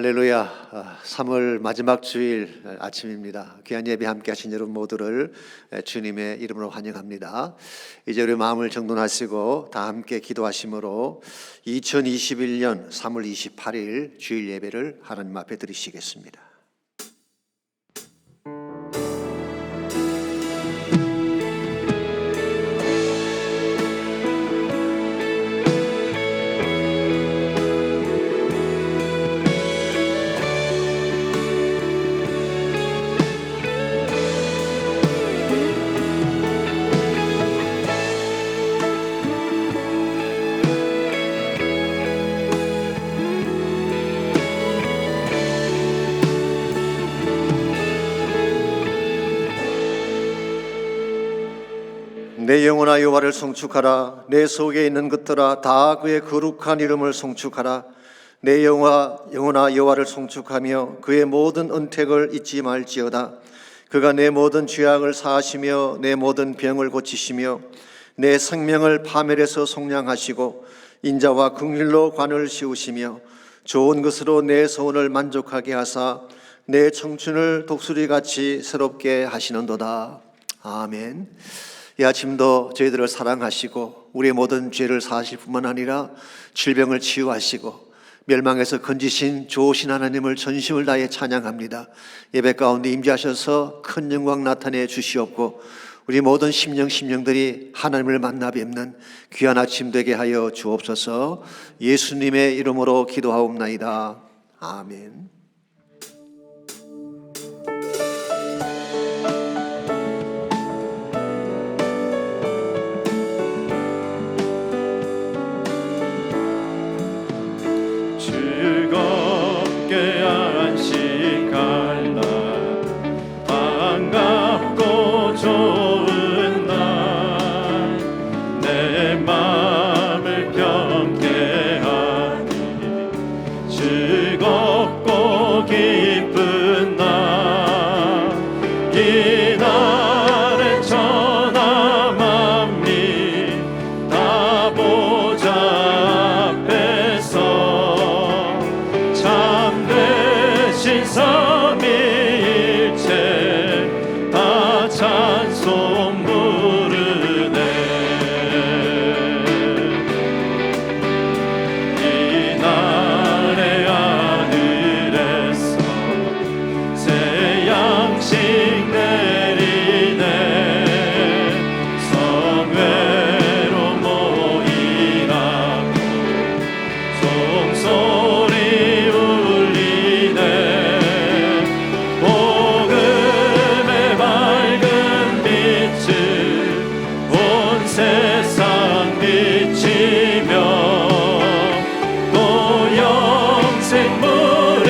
할렐루야. 3월 마지막 주일 아침입니다. 귀한 예배 함께 하신 여러분 모두를 주님의 이름으로 환영합니다. 이제 우리 마음을 정돈하시고 다 함께 기도하심으로 2021년 3월 28일 주일 예배를 하나님 앞에 드리시겠습니다. 내 영혼아 여호와를 송축하라. 내 속에 있는 것들아 다 그의 거룩한 이름을 송축하라. 내 영혼아 여호와를 송축하며 그의 모든 은택을 잊지 말지어다. 그가 내 모든 죄악을 사하시며 내 모든 병을 고치시며 내 생명을 파멸해서 속량하시고 인자와 긍휼로 관을 씌우시며 좋은 것으로 내 소원을 만족하게 하사 내 청춘을 독수리같이 새롭게 하시는도다. 아멘. 이 아침도 저희들을 사랑하시고 우리의 모든 죄를 사하실 뿐만 아니라 질병을 치유하시고 멸망에서 건지신 좋으신 하나님을 전심을 다해 찬양합니다. 예배 가운데 임재하셔서 큰 영광 나타내 주시옵고 우리 모든 심령들이 하나님을 만나 뵙는 귀한 아침 되게 하여 주옵소서. 예수님의 이름으로 기도하옵나이다. 아멘. 즐겁게 안식할 날, 반갑고 좋은 날, 내 맘을 경계하니 즐겁고 기쁜 날, 이 날에 천하 만민 다 보자 삼위일체 다 찬송 부르네. 이 날의 하늘에서 새 양식 내리네. 성회로 모이라고 종소리 세상 비치며 또 영생물이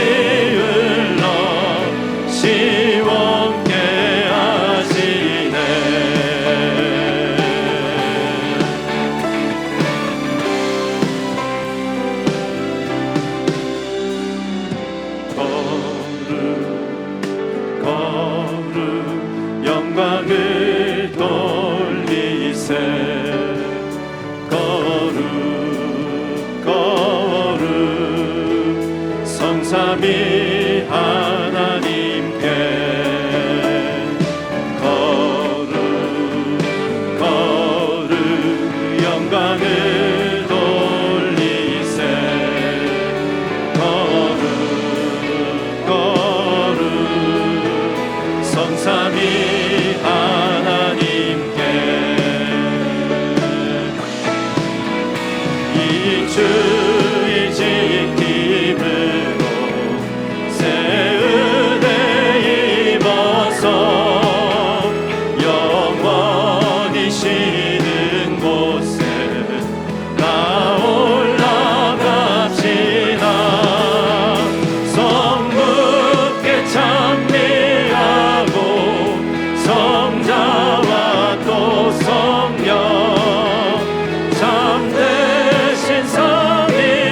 흘러 시원케 하시네. 거룩 영광을 돌리세. 거룩 성삼위 하나님께 거룩 영광을 돌리세. 거룩 성삼위 하나님께 이 주의 지킴으로 새 은혜 입어서 영원히 쉬는 곳에 나 올라갑시다. 성부께 찬미하고 성자와 또 성령 참되신 삼위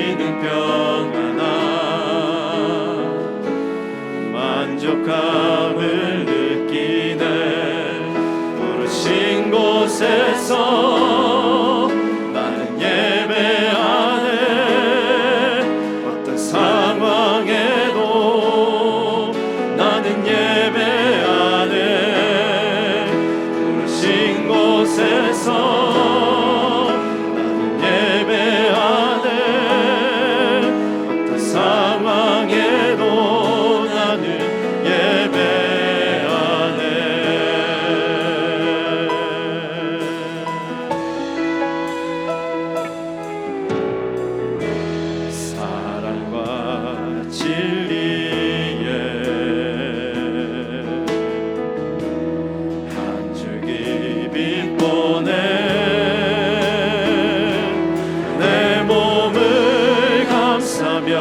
지는 평안함 만족함을 느끼네. 부르신 곳에서 나는 예배하네. 어떤 상황에도 나는 예배하네. 부르신 곳에서 나는 예배하네. 어떤 상황에도 나는 예배하네. 사랑과 진리에 한 줄기 빛 보내. 내 몸을 감싸며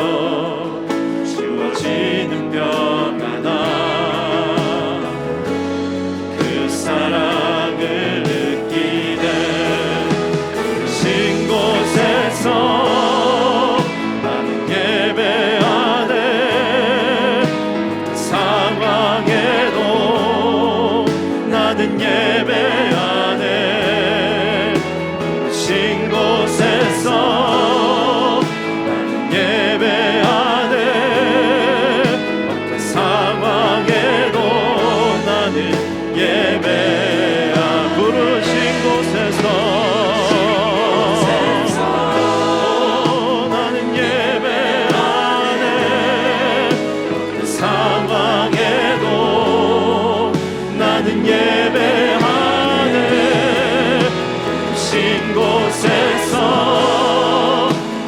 지워지는 평안함 그 사랑을 느끼네. 부르신 곳에서 나는 예배하네. 어떤 상황에도 나는 예배하네. 부르신 곳에서 나는 예배하네. 어떤 상황에도 나는 예배하. 부르신 곳에서 나는 예배하네. 어떤 상황에도 나는 예배하네. 부르신 곳에서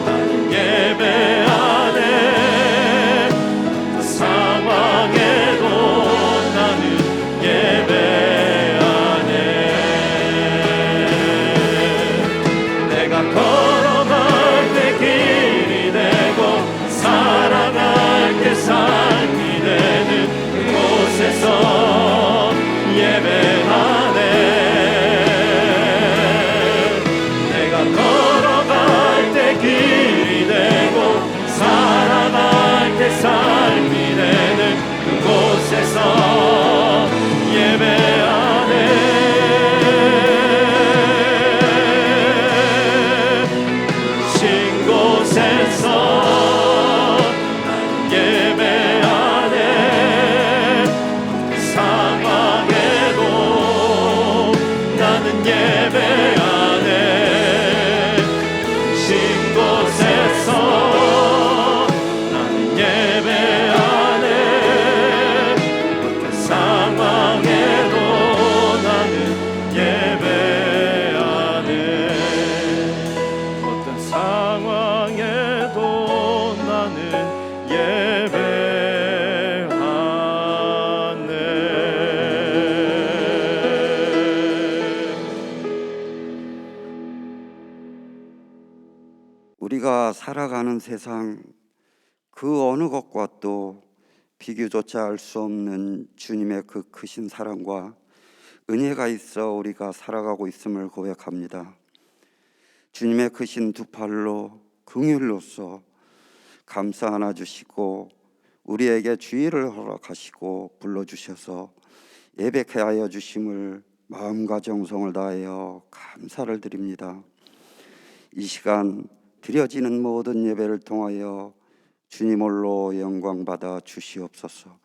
나는 예배하네. 어떤 상황에도 나는 예배하네. 내가 걸어갈 때 길이 되고 살아갈 때 삶이 되는 그곳에서 예배하네. 내가 걸어갈 때 길이 되고 살아갈 때 삶이 되는 그곳에서 예배하네. 신 곳에서 나는 예배하네. 상황에도 나는 예배하네. 신 곳에서 나는 예배하네. 어떤 상황에도 나는 예배하네. 어떤 상황에도 나는 예배하네. 우리가 살아가는 세상 그 어느 것과도 비교조차 할 수 없는 주님의 그 크신 사랑과 은혜가 있어 우리가 살아가고 있음을 고백합니다. 주님의 크신 두 팔로 긍휼로서 감싸 안아주시고 우리에게 주의를 허락하시고 불러주셔서 예배케 하여 주심을 마음과 정성을 다하여 감사를 드립니다. 이 시간 드려지는 모든 예배를 통하여 주님 홀로 영광받아 주시옵소서.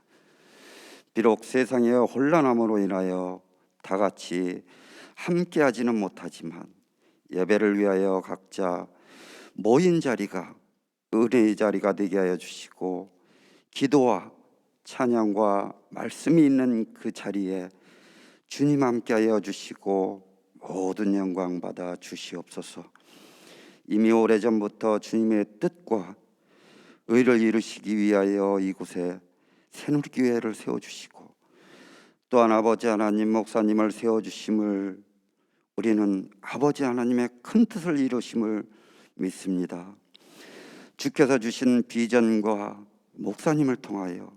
비록 세상의 혼란함으로 인하여 다 같이 함께하지는 못하지만 예배를 위하여 각자 모인 자리가 은혜의 자리가 되게 하여 주시고 기도와 찬양과 말씀이 있는 그 자리에 주님 함께하여 주시고 모든 영광 받아 주시옵소서. 이미 오래전부터 주님의 뜻과 의를 이루시기 위하여 이곳에 새누리교회를 세워주시고 또한 아버지 하나님 목사님을 세워주심을 우리는 아버지 하나님의 큰 뜻을 이루심을 믿습니다. 주께서 주신 비전과 목사님을 통하여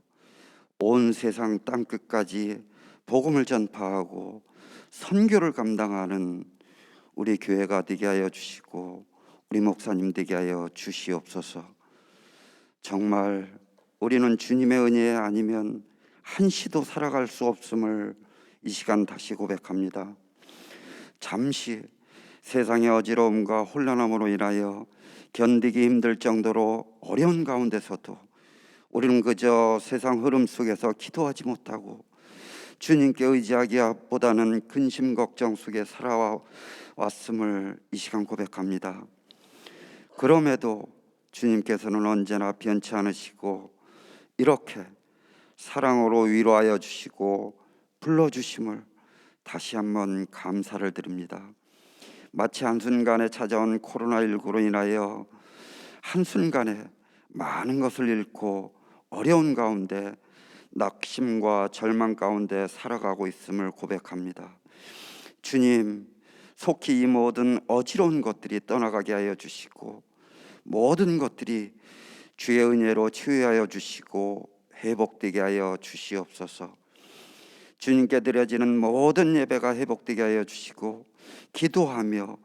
온 세상 땅끝까지 복음을 전파하고 선교를 감당하는 우리 교회가 되게 하여 주시고 우리 목사님 되게 하여 주시옵소서. 정말 우리는 주님의 은혜 아니면 한시도 살아갈 수 없음을 이 시간 다시 고백합니다. 잠시 세상의 어지러움과 혼란함으로 인하여 견디기 힘들 정도로 어려운 가운데서도 우리는 그저 세상 흐름 속에서 기도하지 못하고 주님께 의지하기보다는 근심 걱정 속에 살아왔음을 이 시간 고백합니다. 그럼에도 주님께서는 언제나 변치 않으시고 이렇게 사랑으로 위로하여 주시고 불러주심을 다시 한번 감사를 드립니다. 마치 한순간에 찾아온 코로나19로 인하여 한순간에 많은 것을 잃고 어려운 가운데 낙심과 절망 가운데 살아가고 있음을 고백합니다. 주님, 속히 이 모든 어지러운 것들이 떠나가게 하여 주시고 모든 것들이 주의 은혜로 치유하여 주시고 회복되게 하여 주시옵소서. 주님께 드려지는 모든 예배가 회복되게 하여 주시고 기도하며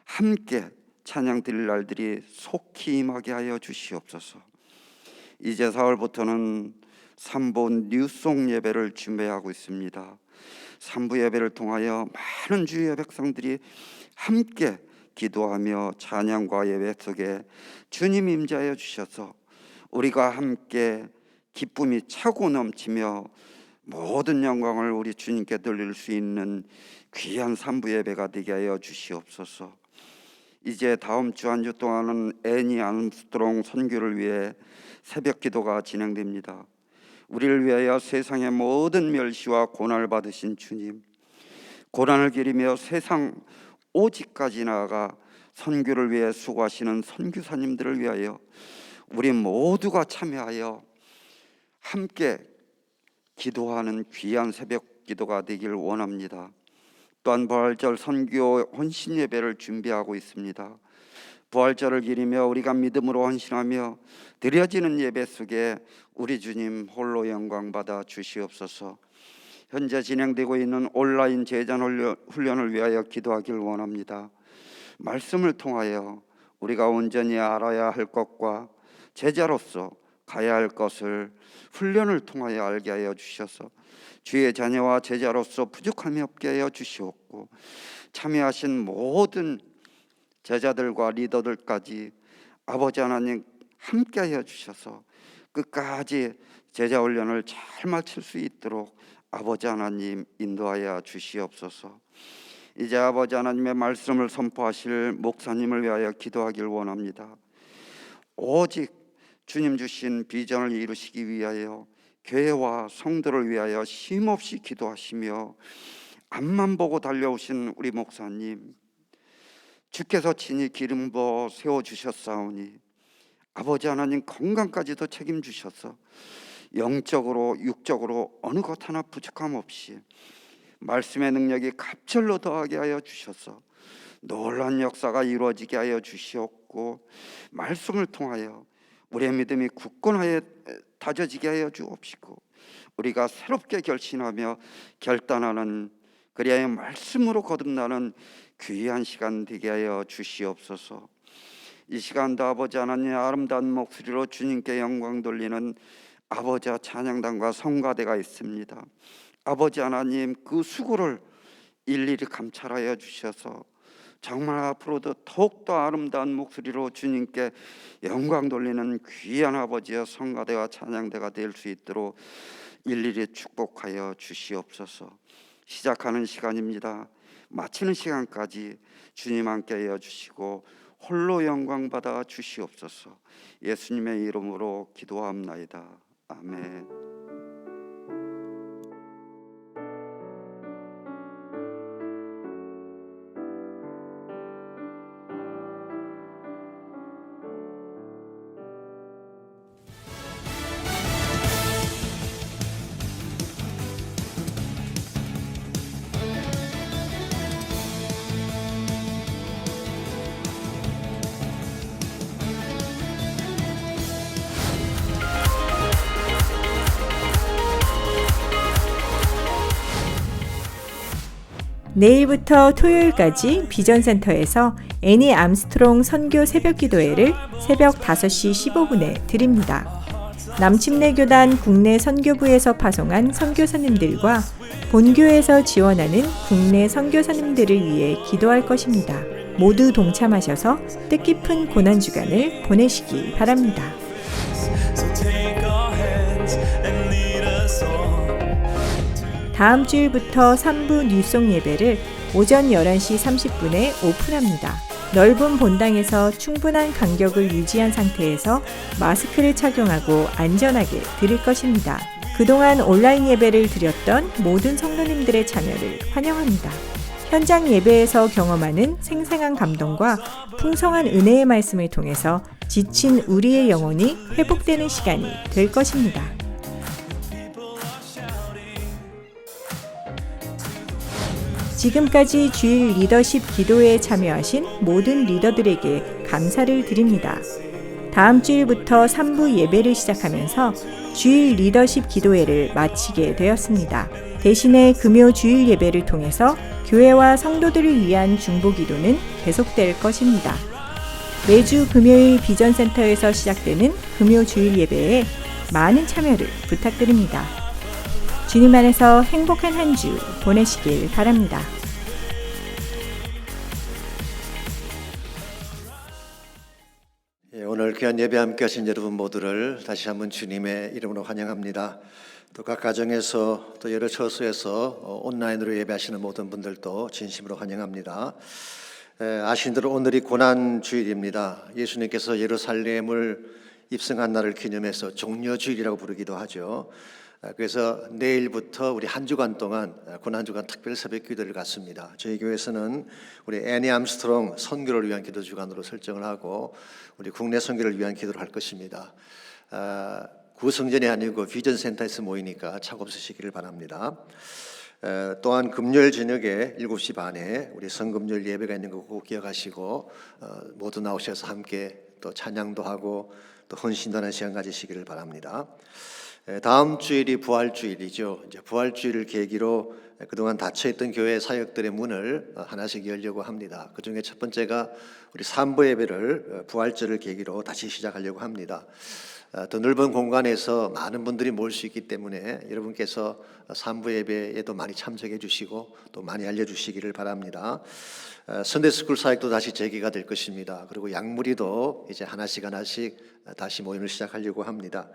함께 찬양 드릴 날들이 속히 임하게 하여 주시옵소서. 이제 4월부터는 3부 뉴송 예배를 준비하고 있습니다. 3부 예배를 통하여 많은 주의 백성들이 함께 기도하며 찬양과 예배 속에 주님 임재하여 주셔서 우리가 함께 기쁨이 차고 넘치며 모든 영광을 우리 주님께 돌릴 수 있는 귀한 3부 예배가 되게 하여 주시옵소서. 이제 다음 주 한 주 동안은 애니 암스트롱 선교를 위해 새벽 기도가 진행됩니다. 우리를 위하여 세상의 모든 멸시와 고난을 받으신 주님, 고난을 기리며 세상 오직까지 나아가 선교를 위해 수고하시는 선교사님들을 위하여 우리 모두가 참여하여 함께 기도하는 귀한 새벽 기도가 되길 원합니다. 또한 부활절 선교 헌신 예배를 준비하고 있습니다. 부활절을 기리며 우리가 믿음으로 헌신하며 드려지는 예배 속에 우리 주님 홀로 영광 받아 주시옵소서. 현재 진행되고 있는 온라인 제자 훈련을 위하여 기도하길 원합니다. 말씀을 통하여 우리가 온전히 알아야 할 것과 제자로서 가야 할 것을 훈련을 통하여 알게 하여 주셔서 주의 자녀와 제자로서 부족함이 없게 하여 주시옵고 참여하신 모든 제자들과 리더들까지 아버지 하나님 함께 하여 주셔서 끝까지 제자 훈련을 잘 마칠 수 있도록 아버지 하나님 인도하여 주시옵소서. 이제 아버지 하나님의 말씀을 선포하실 목사님을 위하여 기도하길 원합니다. 오직 주님 주신 비전을 이루시기 위하여 교회와 성도를 위하여 쉼없이 기도하시며 앞만 보고 달려오신 우리 목사님, 주께서 친히 기름 부어 세워주셨사오니 아버지 하나님 건강까지도 책임주셔서 영적으로 육적으로 어느 것 하나 부족함 없이 말씀의 능력이 갑절로 더하게 하여 주셔서 놀라운 역사가 이루어지게 하여 주시옵고 말씀을 통하여 우리의 믿음이 굳건하여 다져지게 하여 주옵시고 우리가 새롭게 결심하며 결단하는 그리하여 말씀으로 거듭나는 귀한 시간 되게 하여 주시옵소서. 이 시간도 아버지 하나님의 아름다운 목소리로 주님께 영광 돌리는 아버지와 찬양단과 성가대가 있습니다. 아버지 하나님 그 수고를 일일이 감찰하여 주셔서 정말 앞으로도 더욱더 아름다운 목소리로 주님께 영광 돌리는 귀한 아버지와 성가대와 찬양대가 될 수 있도록 일일이 축복하여 주시옵소서. 시작하는 시간입니다. 마치는 시간까지 주님 함께 하여 주시고 홀로 영광 받아 주시옵소서. 예수님의 이름으로 기도합나이다. 아멘. 내일부터 토요일까지 비전센터에서 애니 암스트롱 선교 새벽기도회를 새벽 5시 15분에 드립니다. 남침내교단 국내 선교부에서 파송한 선교사님들과 본교에서 지원하는 국내 선교사님들을 위해 기도할 것입니다. 모두 동참하셔서 뜻깊은 고난주간을 보내시기 바랍니다. 다음 주일부터 3부 뉴송 예배를 오전 11시 30분에 오픈합니다. 넓은 본당에서 충분한 간격을 유지한 상태에서 마스크를 착용하고 안전하게 드릴 것입니다. 그동안 온라인 예배를 드렸던 모든 성도님들의 참여를 환영합니다. 현장 예배에서 경험하는 생생한 감동과 풍성한 은혜의 말씀을 통해서 지친 우리의 영혼이 회복되는 시간이 될 것입니다. 지금까지 주일 리더십 기도회에 참여하신 모든 리더들에게 감사를 드립니다. 다음 주일부터 3부 예배를 시작하면서 주일 리더십 기도회를 마치게 되었습니다. 대신에 금요 주일 예배를 통해서 교회와 성도들을 위한 중보 기도는 계속될 것입니다. 매주 금요일 비전센터에서 시작되는 금요 주일 예배에 많은 참여를 부탁드립니다. 주님 안에서 행복한 한 주 보내시길 바랍니다. 오늘 귀한 예배 함께 하신 여러분 모두를 다시 한번 주님의 이름으로 환영합니다. 또 각 가정에서 또 여러 처소에서 온라인으로 예배하시는 모든 분들도 진심으로 환영합니다. 아시는 대로 오늘이 고난주일입니다. 예수님께서 예루살렘을 입성한 날을 기념해서 종려주일이라고 부르기도 하죠. 그래서 내일부터 우리 한 주간 동안 고난주간 특별 새벽 기도를 갖습니다. 저희 교회에서는 우리 애니 암스트롱 선교를 위한 기도 주간으로 설정을 하고 우리 국내 선교를 위한 기도를 할 것입니다. 구성전이 아니고 비전센터에서 모이니까 착오 없으시기를 바랍니다. 또한 금요일 저녁에 7시 반에 우리 성금요일 예배가 있는 거 꼭 기억하시고 모두 나오셔서 함께 또 찬양도 하고 또 헌신도 하는 시간 가지시기를 바랍니다. 다음 주일이 부활주일이죠. 이제 부활주일을 계기로 그동안 닫혀있던 교회 사역들의 문을 하나씩 열려고 합니다. 그 중에 첫 번째가 우리 산부 예배를 부활절을 계기로 다시 시작하려고 합니다. 더 넓은 공간에서 많은 분들이 모일 수 있기 때문에 여러분께서 산부 예배에도 많이 참석해 주시고 또 많이 알려주시기를 바랍니다. 선데이스쿨 사역도 다시 재개가 될 것입니다. 그리고 약물이도 이제 하나씩 다시 모임을 시작하려고 합니다.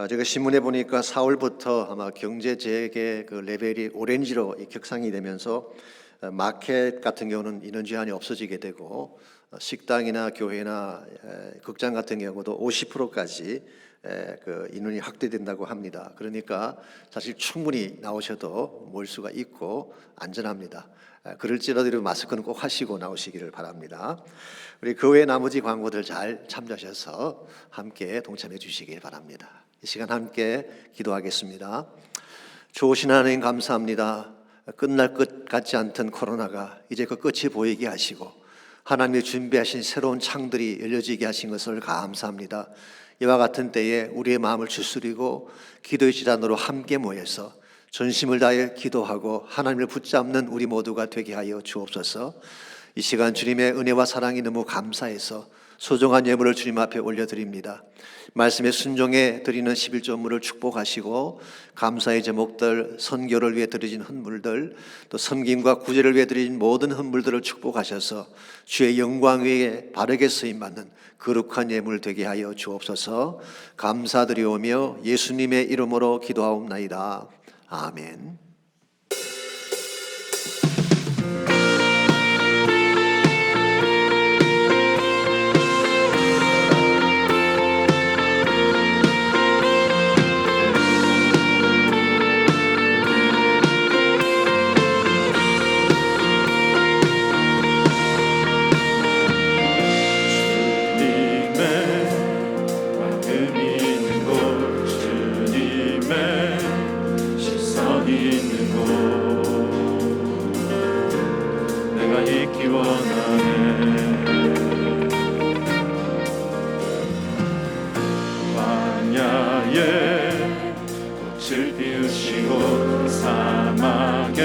제가 신문에 보니까 4월부터 아마 경제재해 그 레벨이 오렌지로 격상이 되면서 마켓 같은 경우는 인원 제한이 없어지게 되고 식당이나 교회나 극장 같은 경우도 50%까지 그 인원이 확대된다고 합니다. 그러니까 사실 충분히 나오셔도 모일 수가 있고 안전합니다. 그럴지라도 마스크는 꼭 하시고 나오시기를 바랍니다. 우리 그 외 나머지 광고들 잘 참조하셔서 함께 동참해 주시길 바랍니다. 이 시간 함께 기도하겠습니다. 좋으신 하나님 감사합니다. 끝날 것 같지 않던 코로나가 이제 그 끝이 보이게 하시고 하나님이 준비하신 새로운 창들이 열려지게 하신 것을 감사합니다. 이와 같은 때에 우리의 마음을 추스리고 기도의 지단으로 함께 모여서 전심을 다해 기도하고 하나님을 붙잡는 우리 모두가 되게 하여 주옵소서. 이 시간 주님의 은혜와 사랑이 너무 감사해서 소중한 예물을 주님 앞에 올려드립니다. 말씀에 순종해 드리는 11조물을 축복하시고 감사의 제목들, 선교를 위해 드려진 헌물들, 또 섬김과 구제를 위해 드려진 모든 헌물들을 축복하셔서 주의 영광 위에 바르게 쓰임받는 거룩한 예물 되게 하여 주옵소서. 감사드리오며 예수님의 이름으로 기도하옵나이다. 아멘. 꽃을 피우시고 사막에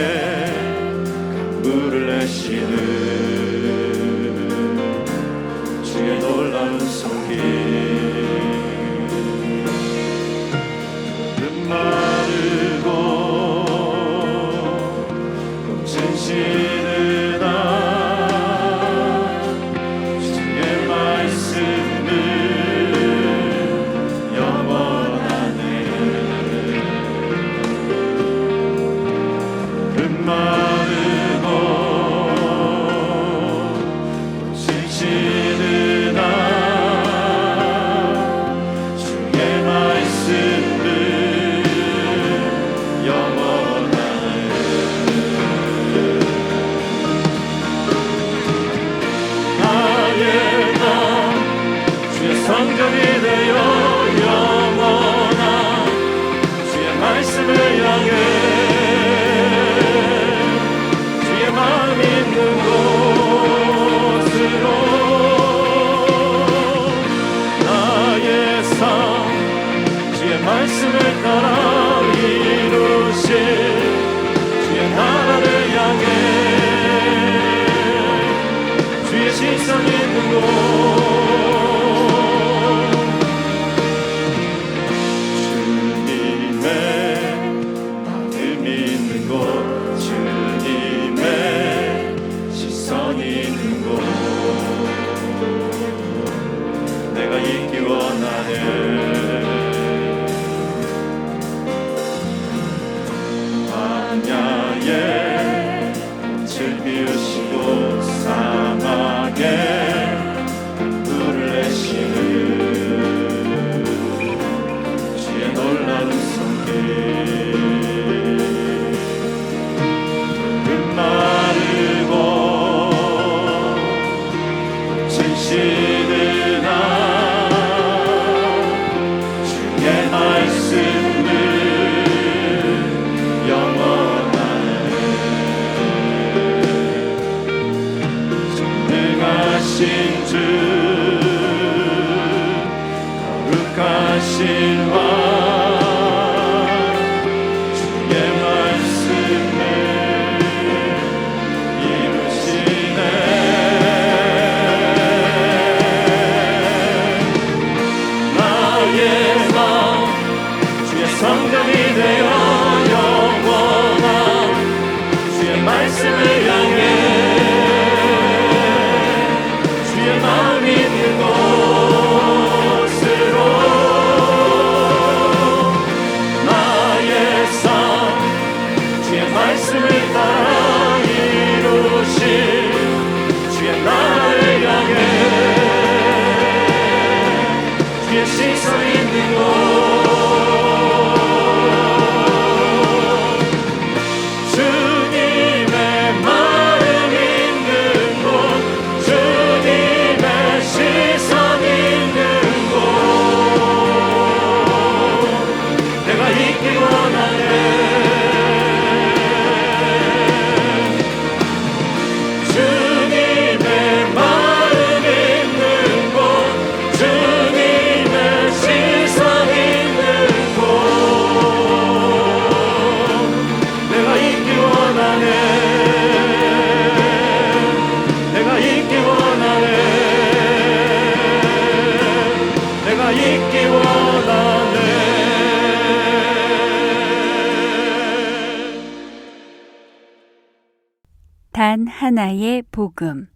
이루시는 주의 놀라운 손길. 마르고 진실은 주의 말씀은 영원하네. 마르고 진실은 주의 말씀은 성전이 되어 영원한 주의 말씀을 향해 주의 마음 있는 곳으로 나의 삶 주의 말씀을 따라 이루실 주의 나라를 향해 주의 시선 있는 곳 내가 있기 원하네. 광야에 빛을 비우시고 사막에 불을 내시는 주의 놀라운 손길. 마르고 진실은 주의 말씀은 영원하네. 전능하신 주 거룩하신 왕 주의 말씀을 이루시네. 성전이 되어 영원한 주의 말씀을 향해 주의 마음 있는 곳으로 나의 삶 주의 말씀을 따라 이루실 주의 나라를 향해 주의 시선 있는 곳 단 하나의 복음.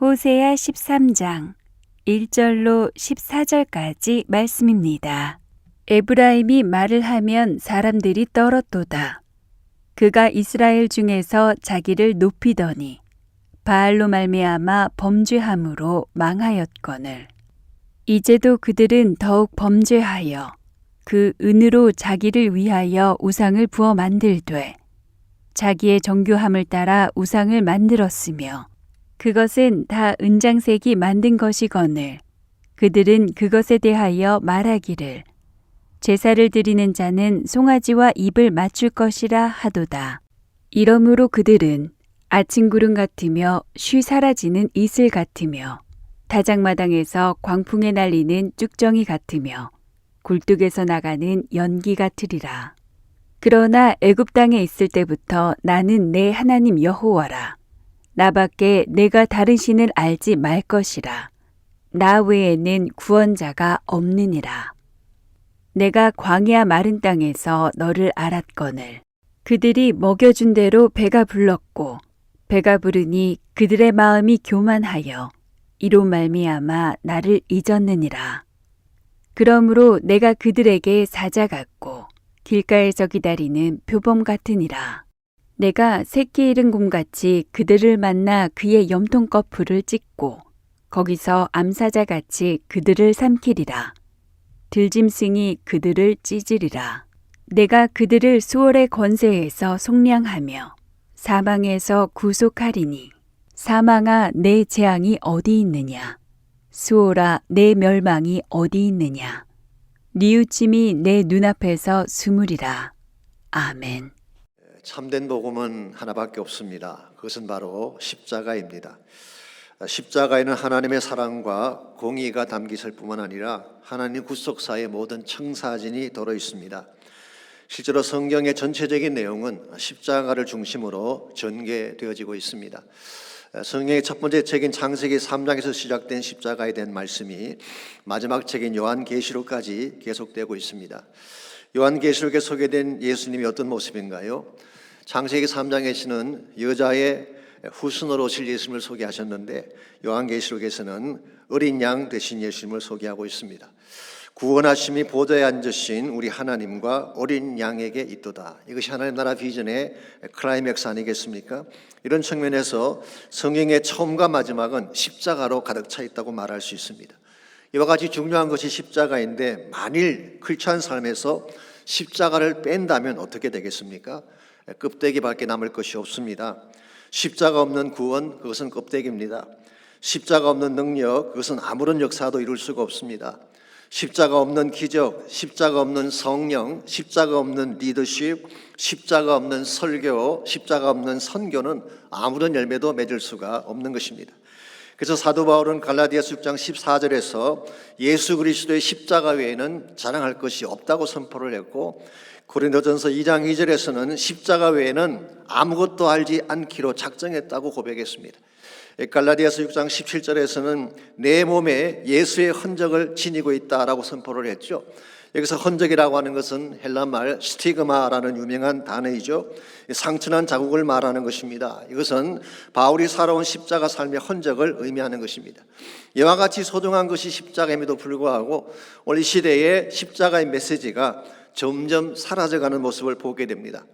호세아 13장 1절로 14절까지 말씀입니다. 에브라임이 말을 하면 사람들이 떨었도다. 그가 이스라엘 중에서 자기를 높이더니 바알로 말미암아 범죄함으로 망하였거늘. 이제도 그들은 더욱 범죄하여 그 은으로 자기를 위하여 우상을 부어 만들되 자기의 정교함을 따라 우상을 만들었으며 그것은 다 은장색이 만든 것이거늘 그들은 그것에 대하여 말하기를 제사를 드리는 자는 송아지와 입을 맞출 것이라 하도다. 이러므로 그들은 아침 구름 같으며 쉬 사라지는 이슬 같으며 다장마당에서 광풍에 날리는 쭉정이 같으며 굴뚝에서 나가는 연기 같으리라. 그러나 애굽 땅에 있을 때부터 나는 내 하나님 여호와라. 나밖에 내가 다른 신을 알지 말 것이라. 나 외에는 구원자가 없느니라. 내가 광야 마른 땅에서 너를 알았거늘. 그들이 먹여준 대로 배가 불렀고 배가 부르니 그들의 마음이 교만하여 이로 말미암아 나를 잊었느니라. 그러므로 내가 그들에게 사자 같고 길가에서 기다리는 표범 같으니라. 내가 새끼 잃은 곰같이 그들을 만나 그의 염통꺼풀을 찢고 거기서 암사자같이 그들을 삼키리라. 들짐승이 그들을 찢으리라. 내가 그들을 수월의 권세에서 속량하며 사망에서 구속하리니 사망아 내 재앙이 어디 있느냐? 수월아 내 멸망이 어디 있느냐? 뉘우침이 내 눈앞에서 스물이라. 아멘. 참된 복음은 하나밖에 없습니다. 그것은 바로 십자가입니다. 십자가에는 하나님의 사랑과 공의가 담겨 있을 뿐만 아니라 하나님 구속사의 모든 청사진이 들어 있습니다. 실제로 성경의 전체적인 내용은 십자가를 중심으로 전개되어지고 있습니다. 성경의 첫 번째 책인 창세기 3장에서 시작된 십자가에 대한 말씀이 마지막 책인 요한계시록까지 계속되고 있습니다. 요한계시록에 소개된 예수님이 어떤 모습인가요? 창세기 3장에서는 여자의 후손으로 오실 예수님을 소개하셨는데 요한계시록에서는 어린 양 되신 예수님을 소개하고 있습니다. 구원하심이 보좌에 앉으신 우리 하나님과 어린 양에게 있도다. 이것이 하나님 나라 비전의 클라이맥스 아니겠습니까? 이런 측면에서 성경의 처음과 마지막은 십자가로 가득 차 있다고 말할 수 있습니다. 이와 같이 중요한 것이 십자가인데 만일 크리스찬 삶에서 십자가를 뺀다면 어떻게 되겠습니까? 껍데기밖에 남을 것이 없습니다. 십자가 없는 구원, 그것은 껍데기입니다. 십자가 없는 능력, 그것은 아무런 역사도 이룰 수가 없습니다. 십자가 없는 기적, 십자가 없는 성령, 십자가 없는 리더십, 십자가 없는 설교, 십자가 없는 선교는 아무런 열매도 맺을 수가 없는 것입니다. 그래서 사도 바울은 갈라디아서 6장 14절에서 예수 그리스도의 십자가 외에는 자랑할 것이 없다고 선포를 했고, 고린도전서 2장 2절에서는 십자가 외에는 아무것도 알지 않기로 작정했다고 고백했습니다. 갈라디아서 6장 17절에서는 내 몸에 예수의 흔적을 지니고 있다라고 선포를 했죠. 여기서 흔적이라고 하는 것은 헬라말 스티그마라는 유명한 단어이죠. 상처난 자국을 말하는 것입니다. 이것은 바울이 살아온 십자가 삶의 흔적을 의미하는 것입니다. 이와 같이 소중한 것이 십자가임에도 불구하고 오늘 이 시대에 십자가의 메시지가 점점 사라져가는 모습을 보게 됩니다.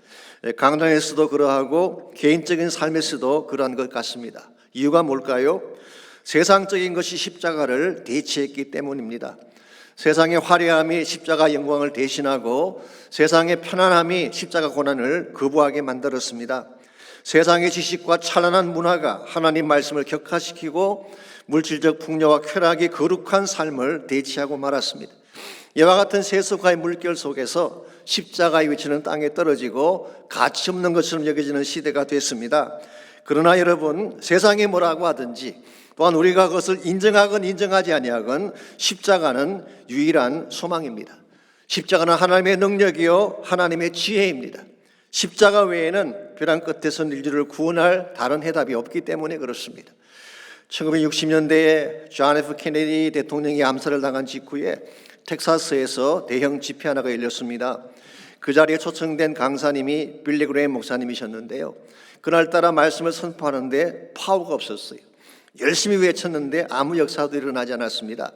강단에서도 그러하고 개인적인 삶에서도 그러한 것 같습니다. 이유가 뭘까요? 세상적인 것이 십자가를 대체했기 때문입니다. 세상의 화려함이 십자가 영광을 대신하고 세상의 편안함이 십자가 고난을 거부하게 만들었습니다. 세상의 지식과 찬란한 문화가 하나님 말씀을 격화시키고 물질적 풍요와 쾌락이 거룩한 삶을 대체하고 말았습니다. 이와 같은 세속화의 물결 속에서 십자가의 위치는 땅에 떨어지고 가치 없는 것처럼 여겨지는 시대가 됐습니다. 그러나 여러분, 세상이 뭐라고 하든지 또한 우리가 그것을 인정하건 인정하지 아니하건 십자가는 유일한 소망입니다. 십자가는 하나님의 능력이요 하나님의 지혜입니다. 십자가 외에는 벼랑 끝에서 인류를 구원할 다른 해답이 없기 때문에 그렇습니다. 1960년대에 존 F 케네디 대통령이 암살을 당한 직후에 텍사스에서 대형 집회 하나가 열렸습니다. 그 자리에 초청된 강사님이 빌리 그레이엄 목사님이셨는데요. 그날따라 말씀을 선포하는데 파워가 없었어요. 열심히 외쳤는데 아무 역사도 일어나지 않았습니다.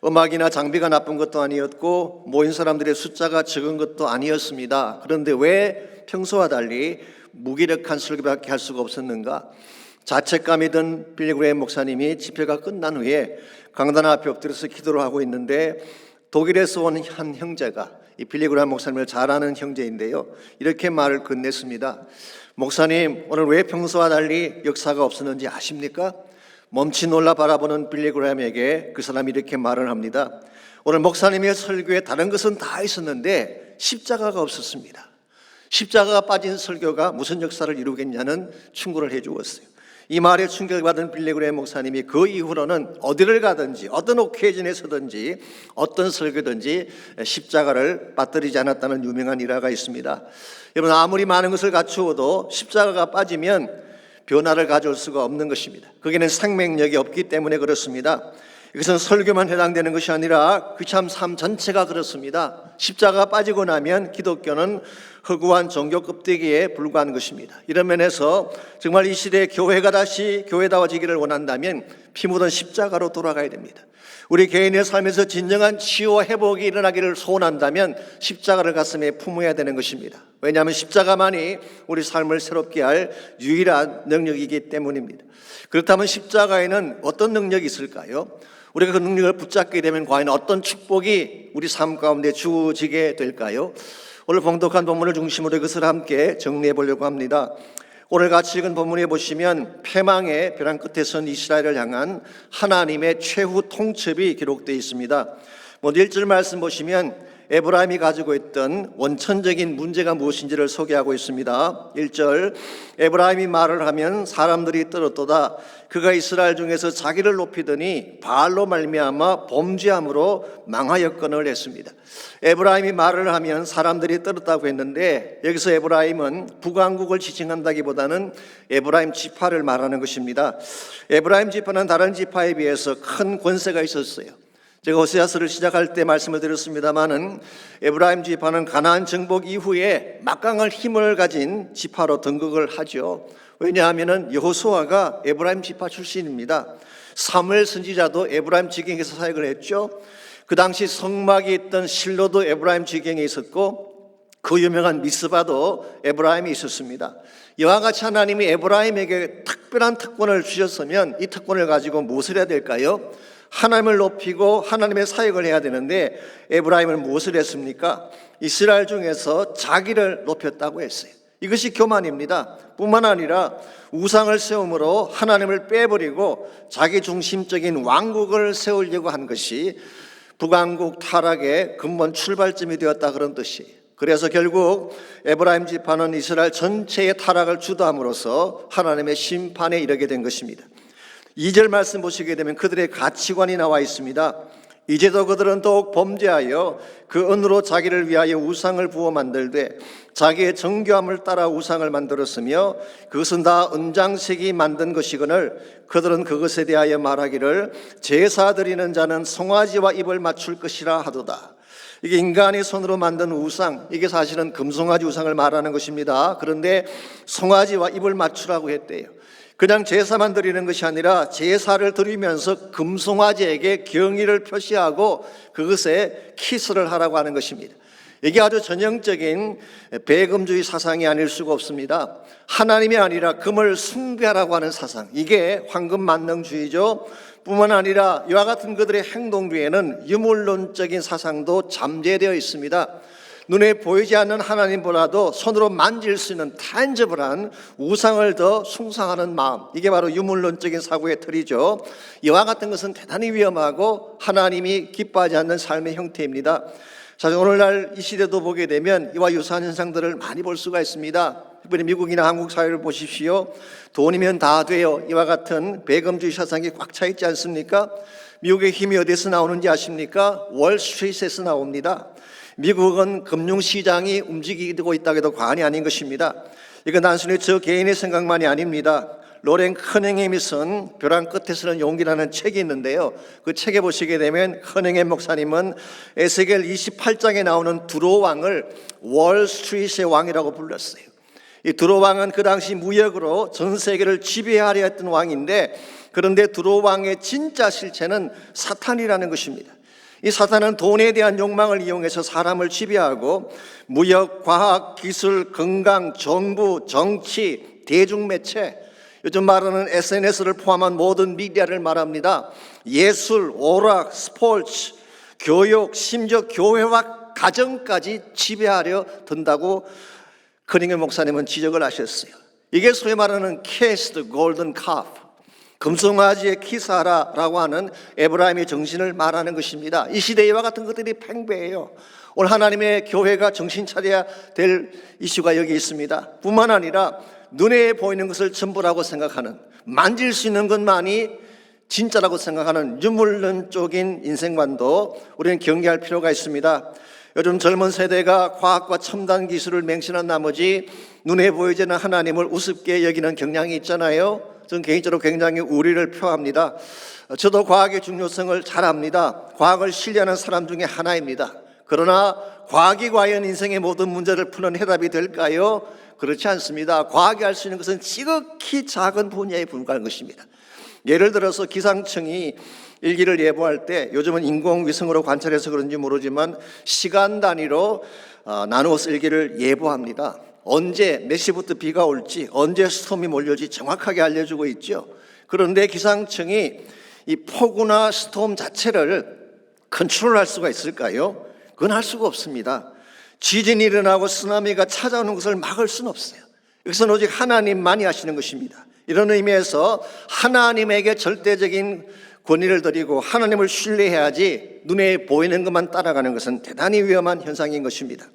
음악이나 장비가 나쁜 것도 아니었고 모인 사람들의 숫자가 적은 것도 아니었습니다. 그런데 왜 평소와 달리 무기력한 설교밖에 할 수가 없었는가? 자책감이 든 빌리 그레이엄 목사님이 집회가 끝난 후에 강단 앞에 엎드려서 기도를 하고 있는데 독일에서 온 한 형제가 이 빌리 그레이엄 목사님을 잘 아는 형제인데요, 이렇게 말을 건넸습니다. 목사님, 오늘 왜 평소와 달리 역사가 없었는지 아십니까? 멈칫 놀라 바라보는 빌리 그레이엄에게 그 사람이 이렇게 말을 합니다. 오늘 목사님의 설교에 다른 것은 다 있었는데 십자가가 없었습니다. 십자가가 빠진 설교가 무슨 역사를 이루겠냐는 충고를 해주었어요. 이 말에 충격받은 빌리 그레이엄 목사님이 그 이후로는 어디를 가든지 어떤 오케이전에 서든지 어떤 설교든지 십자가를 빠뜨리지 않았다는 유명한 일화가 있습니다. 여러분, 아무리 많은 것을 갖추어도 십자가가 빠지면 변화를 가져올 수가 없는 것입니다. 거기는 생명력이 없기 때문에 그렇습니다. 이것은 설교만 해당되는 것이 아니라 크리스찬 삶 전체가 그렇습니다. 십자가 빠지고 나면 기독교는 허구한 종교 껍데기에 불과한 것입니다. 이런 면에서 정말 이 시대에 교회가 다시 교회다워지기를 원한다면 피 묻은 십자가로 돌아가야 됩니다. 우리 개인의 삶에서 진정한 치유와 회복이 일어나기를 소원한다면 십자가를 가슴에 품어야 되는 것입니다. 왜냐하면 십자가만이 우리 삶을 새롭게 할 유일한 능력이기 때문입니다. 그렇다면 십자가에는 어떤 능력이 있을까요? 우리가 그 능력을 붙잡게 되면 과연 어떤 축복이 우리 삶 가운데 주어지게 될까요? 오늘 봉독한 본문을 중심으로 그것을 함께 정리해 보려고 합니다. 오늘 같이 읽은 본문에 보시면 패망의 벼랑 끝에 선 이스라엘을 향한 하나님의 최후 통첩이 기록되어 있습니다. 먼저 1절 말씀 보시면 에브라임이 가지고 있던 원천적인 문제가 무엇인지를 소개하고 있습니다. 1절 에브라임이 말을 하면 사람들이 떨었도다. 그가 이스라엘 중에서 자기를 높이더니 바알로 말미암아 범죄함으로 망하였거늘 했습니다. 에브라임이 말을 하면 사람들이 떨었다고 했는데 여기서 에브라임은 북왕국을 지칭한다기보다는 에브라임 지파를 말하는 것입니다. 에브라임 지파는 다른 지파에 비해서 큰 권세가 있었어요. 제가 호세아서를 시작할 때 말씀을 드렸습니다마는 에브라임 지파는 가나안 정복 이후에 막강한 힘을 가진 지파로 등극을 하죠. 왜냐하면 여호수아가 에브라임 지파 출신입니다. 사무엘 선지자도 에브라임 지경에서 사역을 했죠. 그 당시 성막이 있던 실로도 에브라임 지경에 있었고 그 유명한 미스바도 에브라임이 있었습니다. 이와 같이 하나님이 에브라임에게 특별한 특권을 주셨으면 이 특권을 가지고 무엇을 해야 될까요? 하나님을 높이고 하나님의 사역을 해야 되는데 에브라임은 무엇을 했습니까? 이스라엘 중에서 자기를 높였다고 했어요. 이것이 교만입니다. 뿐만 아니라 우상을 세움으로 하나님을 빼버리고 자기 중심적인 왕국을 세우려고 한 것이 북왕국 타락의 근본 출발점이 되었다 그런 뜻이에요. 그래서 결국 에브라임 지파는 이스라엘 전체의 타락을 주도함으로써 하나님의 심판에 이르게 된 것입니다. 2절 말씀 보시게 되면 그들의 가치관이 나와 있습니다. 이제도 그들은 더욱 범죄하여 그 은으로 자기를 위하여 우상을 부어 만들되 자기의 정교함을 따라 우상을 만들었으며 그것은 다 은장색이 만든 것이거늘 그들은 그것에 대하여 말하기를 제사 드리는 자는 송아지와 입을 맞출 것이라 하도다. 이게 인간의 손으로 만든 우상, 이게 사실은 금송아지 우상을 말하는 것입니다. 그런데 송아지와 입을 맞추라고 했대요. 그냥 제사만 드리는 것이 아니라 제사를 드리면서 금송아지에게 경의를 표시하고 그것에 키스를 하라고 하는 것입니다. 이게 아주 전형적인 배금주의 사상이 아닐 수가 없습니다. 하나님이 아니라 금을 숭배하라고 하는 사상, 이게 황금만능주의죠. 뿐만 아니라 이와 같은 그들의 행동 뒤에는 유물론적인 사상도 잠재되어 있습니다. 눈에 보이지 않는 하나님보다도 손으로 만질 수 있는 탄저블한 우상을 더 숭상하는 마음, 이게 바로 유물론적인 사고의 틀이죠. 이와 같은 것은 대단히 위험하고 하나님이 기뻐하지 않는 삶의 형태입니다. 사실 오늘날 이 시대도 보게 되면 이와 유사한 현상들을 많이 볼 수가 있습니다. 특별히 미국이나 한국 사회를 보십시오. 돈이면 다 돼요. 이와 같은 배금주의 사상이 꽉 차 있지 않습니까? 미국의 힘이 어디서 나오는지 아십니까? 월스트리트에서 나옵니다. 미국은 금융시장이 움직이고 있다고 해도 과언이 아닌 것입니다. 이건 단순히 저 개인의 생각만이 아닙니다. 로렌 커닝햄이 쓴 벼랑 끝에서는 용기라는 책이 있는데요. 그 책에 보시게 되면 커닝햄 목사님은 에스겔 28장에 나오는 두로 왕을 월스트리트의 왕이라고 불렀어요. 이 두로 왕은 그 당시 무역으로 전 세계를 지배하려 했던 왕인데, 그런데 두로 왕의 진짜 실체는 사탄이라는 것입니다. 이 사탄은 돈에 대한 욕망을 이용해서 사람을 지배하고 무역, 과학, 기술, 건강, 정부, 정치, 대중매체, 요즘 말하는 SNS를 포함한 모든 미디어를 말합니다. 예술, 오락, 스포츠, 교육, 심지어 교회와 가정까지 지배하려 든다고 커닝햄 목사님은 지적을 하셨어요. 이게 소위 말하는 Kiss the Golden Calf, 금송아지에 키스하라라고 하는 에브라임의 정신을 말하는 것입니다. 이 시대에 이와 같은 것들이 팽배해요. 오늘 하나님의 교회가 정신 차려야 될 이슈가 여기 있습니다. 뿐만 아니라 눈에 보이는 것을 전부라고 생각하는, 만질 수 있는 것만이 진짜라고 생각하는 유물론적인 인생관도 우리는 경계할 필요가 있습니다. 요즘 젊은 세대가 과학과 첨단 기술을 맹신한 나머지 눈에 보이지는 하나님을 우습게 여기는 경향이 있잖아요. 저는 개인적으로 굉장히 우려를 표합니다. 저도 과학의 중요성을 잘 압니다. 과학을 신뢰하는 사람 중에 하나입니다. 그러나 과학이 과연 인생의 모든 문제를 푸는 해답이 될까요? 그렇지 않습니다. 과학이 할 수 있는 것은 지극히 작은 분야에 불과한 것입니다. 예를 들어서 기상청이 일기를 예보할 때 요즘은 인공위성으로 관찰해서 그런지 모르지만 시간 단위로 나누어서 일기를 예보합니다. 언제 몇 시부터 비가 올지, 언제 스톰이 몰려올지 정확하게 알려주고 있죠. 그런데 기상청이 이 폭우나 스톰 자체를 컨트롤할 수가 있을까요? 그건 할 수가 없습니다. 지진이 일어나고 쓰나미가 찾아오는 것을 막을 수는 없어요. 이것은 오직 하나님만이 하시는 것입니다. 이런 의미에서 하나님에게 절대적인 권위를 드리고 하나님을 신뢰해야지 눈에 보이는 것만 따라가는 것은 대단히 위험한 현상인 것입니다.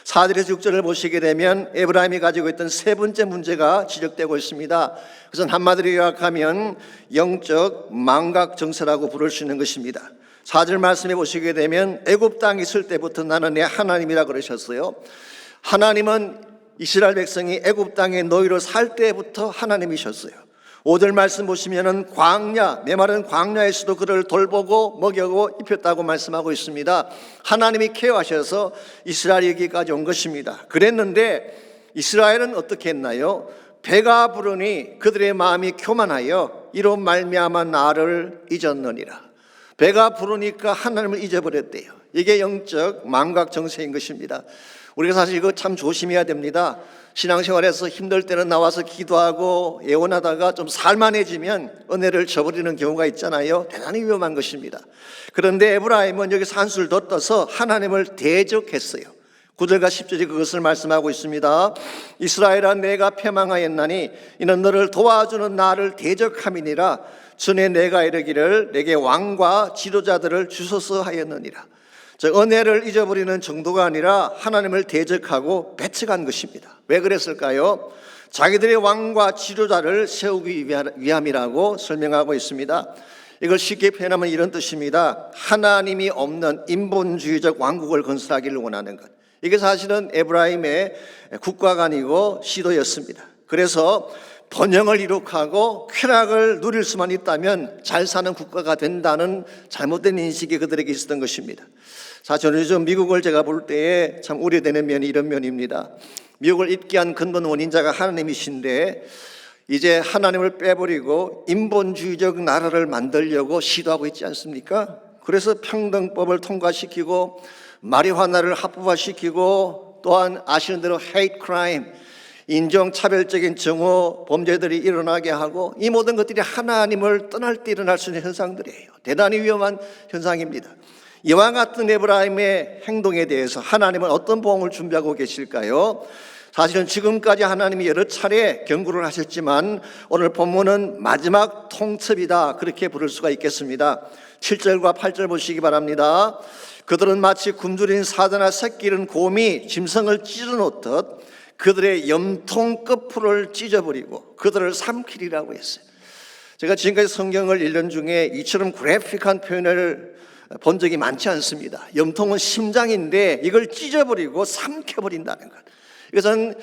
4절에서 6절을 보시게 되면 에브라임이 가지고 있던 세 번째 문제가 지적되고 있습니다. 그것은 한마디로 요약하면 영적 망각 정세라고 부를 수 있는 것입니다. 4절 말씀해 보시게 되면 애굽 땅에 있을 때부터 나는 내 하나님이라 그러셨어요. 하나님은 이스라엘 백성이 애굽 땅에 노예로 살 때부터 하나님이셨어요. 5절 말씀 보시면은 광야, 메마른 광야에서도 그를 돌보고 먹이고 입혔다고 말씀하고 있습니다. 하나님이 케어하셔서 이스라엘이 여기까지 온 것입니다. 그랬는데 이스라엘은 어떻게 했나요? 배가 부르니 그들의 마음이 교만하여 이로 말미암아 나를 잊었느니라. 배가 부르니까 하나님을 잊어버렸대요. 이게 영적 망각 정세인 것입니다. 우리가 사실 이거 참 조심해야 됩니다. 신앙생활에서 힘들 때는 나와서 기도하고 예언하다가 좀 살만해지면 은혜를 저버리는 경우가 있잖아요. 대단히 위험한 것입니다. 그런데 에브라임은 여기서 한술 더 떠서 하나님을 대적했어요. 9절과 10절이 그것을 말씀하고 있습니다. 이스라엘아 내가 패망하였나니 이는 너를 도와주는 나를 대적함이니라. 전에 내가 이르기를 내게 왕과 지도자들을 주소서 하였느니라. 은혜를 잊어버리는 정도가 아니라 하나님을 대적하고 배척한 것입니다. 왜 그랬을까요? 자기들의 왕과 지도자를 세우기 위함이라고 설명하고 있습니다. 이걸 쉽게 표현하면 이런 뜻입니다. 하나님이 없는 인본주의적 왕국을 건설하기를 원하는 것. 이게 사실은 에브라임의 국가가 아니고 시도였습니다. 그래서 번영을 이룩하고 쾌락을 누릴 수만 있다면 잘 사는 국가가 된다는 잘못된 인식이 그들에게 있었던 것입니다. 자, 저는 요즘 미국을 제가 볼 때에 참 우려되는 면이 이런 면입니다. 미국을 잊게 한 근본 원인자가 하나님이신데 이제 하나님을 빼버리고 인본주의적 나라를 만들려고 시도하고 있지 않습니까? 그래서 평등법을 통과시키고 마리화나를 합법화시키고 또한 아시는 대로 hate crime, 인종차별적인 정오 범죄들이 일어나게 하고 이 모든 것들이 하나님을 떠날 때 일어날 수 있는 현상들이에요. 대단히 위험한 현상입니다. 이와 같은 에브라임의 행동에 대해서 하나님은 어떤 보응을 준비하고 계실까요? 사실은 지금까지 하나님이 여러 차례 경고를 하셨지만 오늘 본문은 마지막 통첩이다 그렇게 부를 수가 있겠습니다. 7절과 8절 보시기 바랍니다. 그들은 마치 굶주린 사자나 새끼 잃은 곰이 짐승을 찢어놓듯 그들의 염통 끝풀을 찢어버리고 그들을 삼키리라고 했어요. 제가 지금까지 성경을 읽는 중에 이처럼 그래픽한 표현을 본 적이 많지 않습니다. 염통은 심장인데 이걸 찢어버리고 삼켜버린다는 것. 이것은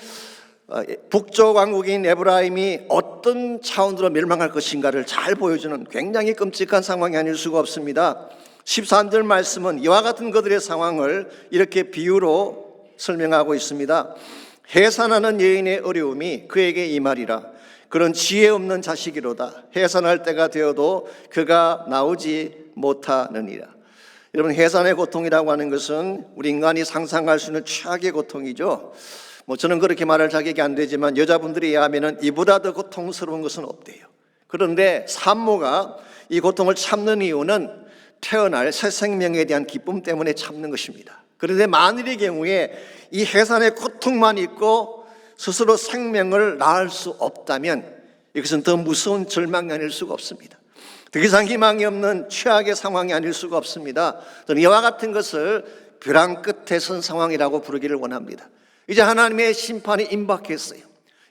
북쪽 왕국인 에브라임이 어떤 차원으로 멸망할 것인가를 잘 보여주는 굉장히 끔찍한 상황이 아닐 수가 없습니다. 13절 말씀은 이와 같은 그들의 상황을 이렇게 비유로 설명하고 있습니다. 해산하는 여인의 어려움이 그에게 임하리라. 그런 지혜 없는 자식이로다. 해산할 때가 되어도 그가 나오지 못하느니라. 여러분, 해산의 고통이라고 하는 것은 우리 인간이 상상할 수 있는 최악의 고통이죠. 저는 그렇게 말할 자격이 안 되지만 여자분들에 의하면 이보다 더 고통스러운 것은 없대요. 그런데 산모가 이 고통을 참는 이유는 태어날 새 생명에 대한 기쁨 때문에 참는 것입니다. 그런데 만일의 경우에 이 해산의 고통만 있고 스스로 생명을 낳을 수 없다면 이것은 더 무서운 절망이 아닐 수가 없습니다. 더 이상 희망이 없는 최악의 상황이 아닐 수가 없습니다. 저는 이와 같은 것을 벼랑 끝에 선 상황이라고 부르기를 원합니다. 이제 하나님의 심판이 임박했어요.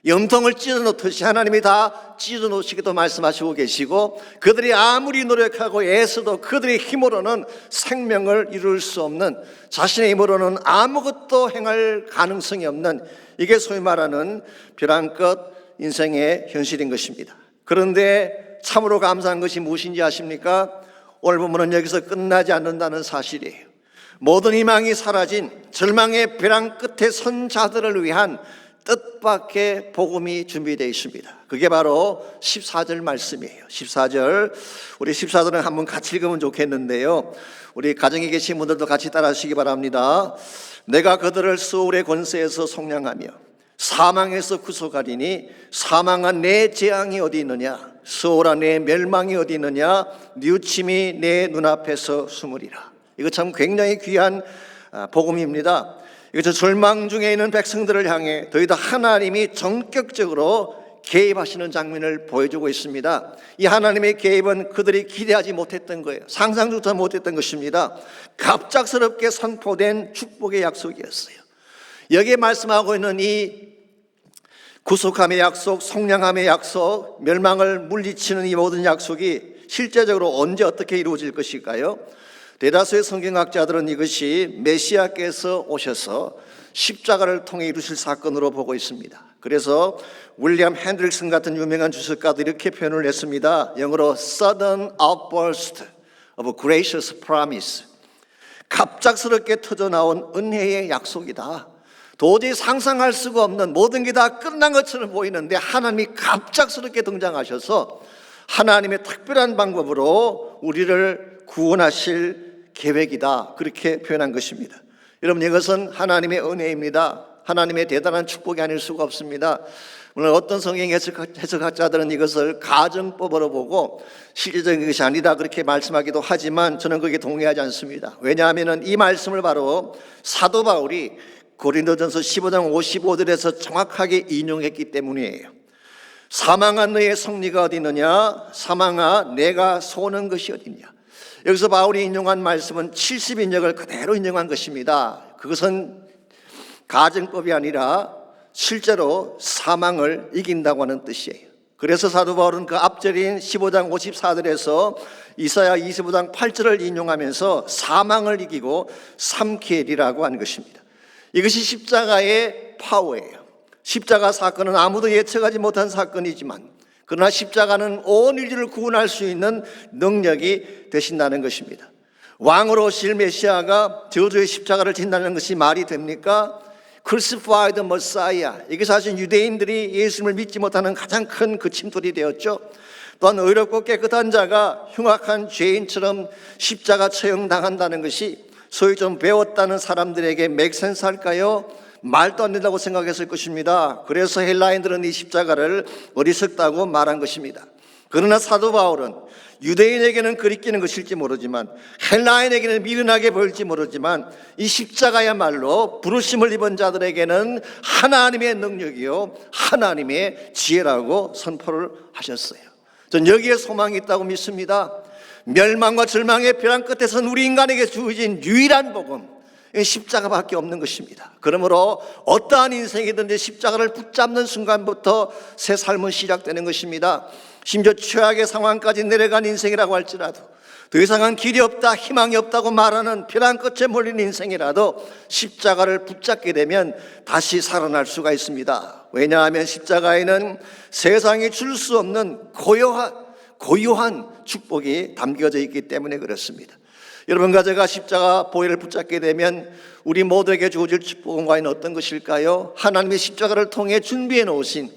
염통을 찢어놓듯이 하나님이 다 찢어놓으시기도 말씀하시고 계시고, 그들이 아무리 노력하고 애써도 그들의 힘으로는 생명을 이룰 수 없는, 자신의 힘으로는 아무것도 행할 가능성이 없는, 이게 소위 말하는 벼랑 끝 인생의 현실인 것입니다. 그런데 참으로 감사한 것이 무엇인지 아십니까? 오늘 본문은 여기서 끝나지 않는다는 사실이에요. 모든 희망이 사라진 절망의 벼랑 끝에 선 자들을 위한 뜻밖의 복음이 준비되어 있습니다. 그게 바로 14절 말씀이에요. 14절, 우리 14절은 한번 같이 읽으면 좋겠는데요, 우리 가정에 계신 분들도 같이 따라 하시기 바랍니다. 내가 그들을 스올의 권세에서 속량하며 사망에서 구속하리니 사망한 내 재앙이 어디 있느냐, 스올아 내 멸망이 어디 있느냐, 뉘우침이 내 눈앞에서 숨으리라. 이거 참 굉장히 귀한 복음입니다. 이거 절망 중에 있는 백성들을 향해 더이더 하나님이 전격적으로 개입하시는 장면을 보여주고 있습니다. 이 하나님의 개입은 그들이 기대하지 못했던 거예요. 상상조차 못했던 것입니다. 갑작스럽게 선포된 축복의 약속이었어요. 여기에 말씀하고 있는 이 구속함의 약속, 속량함의 약속, 멸망을 물리치는 이 모든 약속이 실제적으로 언제 어떻게 이루어질 것일까요? 대다수의 성경학자들은 이것이 메시아께서 오셔서 십자가를 통해 이루실 사건으로 보고 있습니다. 그래서 윌리엄 핸드릭슨 같은 유명한 주석가도 이렇게 표현을 했습니다. 영어로 sudden outburst of gracious promise. 갑작스럽게 터져나온 은혜의 약속이다. 도저히 상상할 수가 없는, 모든 게 다 끝난 것처럼 보이는데 하나님이 갑작스럽게 등장하셔서 하나님의 특별한 방법으로 우리를 구원하실 계획이다, 그렇게 표현한 것입니다. 여러분, 이것은 하나님의 은혜입니다. 하나님의 대단한 축복이 아닐 수가 없습니다. 물론 어떤 성경 해석학자들은 이것을 가정법으로 보고 실제적인 것이 아니다 그렇게 말씀하기도 하지만 저는 거기에 동의하지 않습니다. 왜냐하면 이 말씀을 바로 사도 바울이 고린도전서 15장 55절에서 정확하게 인용했기 때문이에요. 사망한 너의 성리가 어디 있느냐, 사망아 내가 소는 것이 어디 있냐. 여기서 바울이 인용한 말씀은 70인역을 그대로 인용한 것입니다. 그것은 가정법이 아니라 실제로 사망을 이긴다고 하는 뜻이에요. 그래서 사도 바울은 그 앞절인 15장 54절에서 이사야 25장 8절을 인용하면서 사망을 이기고 삼키리라고 한 것입니다. 이것이 십자가의 파워예요. 십자가 사건은 아무도 예측하지 못한 사건이지만 그러나 십자가는 온 인류를 구원할 수 있는 능력이 되신다는 것입니다. 왕으로 오실 메시아가 저주의 십자가를 진다는 것이 말이 됩니까? Crucified Messiah. 이게 사실 유대인들이 예수님을 믿지 못하는 가장 큰 그 침돌이 되었죠. 또한 의롭고 깨끗한 자가 흉악한 죄인처럼 십자가 처형당한다는 것이 소위 좀 배웠다는 사람들에게 맥센스할까요? 말도 안 된다고 생각했을 것입니다. 그래서 헬라인들은 이 십자가를 어리석다고 말한 것입니다. 그러나 사도 바울은 유대인에게는 그리끼는 것일지 모르지만 헬라인에게는 미련하게 보일지 모르지만 이 십자가야말로 부르심을 입은 자들에게는 하나님의 능력이요 하나님의 지혜라고 선포를 하셨어요. 전 여기에 소망이 있다고 믿습니다. 멸망과 절망의 벼랑 끝에선 우리 인간에게 주어진 유일한 복음, 십자가밖에 없는 것입니다. 그러므로 어떠한 인생이든지 십자가를 붙잡는 순간부터 새 삶은 시작되는 것입니다. 심지어 최악의 상황까지 내려간 인생이라고 할지라도, 더 이상은 길이 없다, 희망이 없다고 말하는 벼랑 끝에 몰린 인생이라도 십자가를 붙잡게 되면 다시 살아날 수가 있습니다. 왜냐하면 십자가에는 세상이 줄 수 없는 고요한 축복이 담겨져 있기 때문에 그렇습니다. 여러분과 제가 십자가 보혈을 붙잡게 되면 우리 모두에게 주어질 축복은 과연 어떤 것일까요? 하나님의 십자가를 통해 준비해 놓으신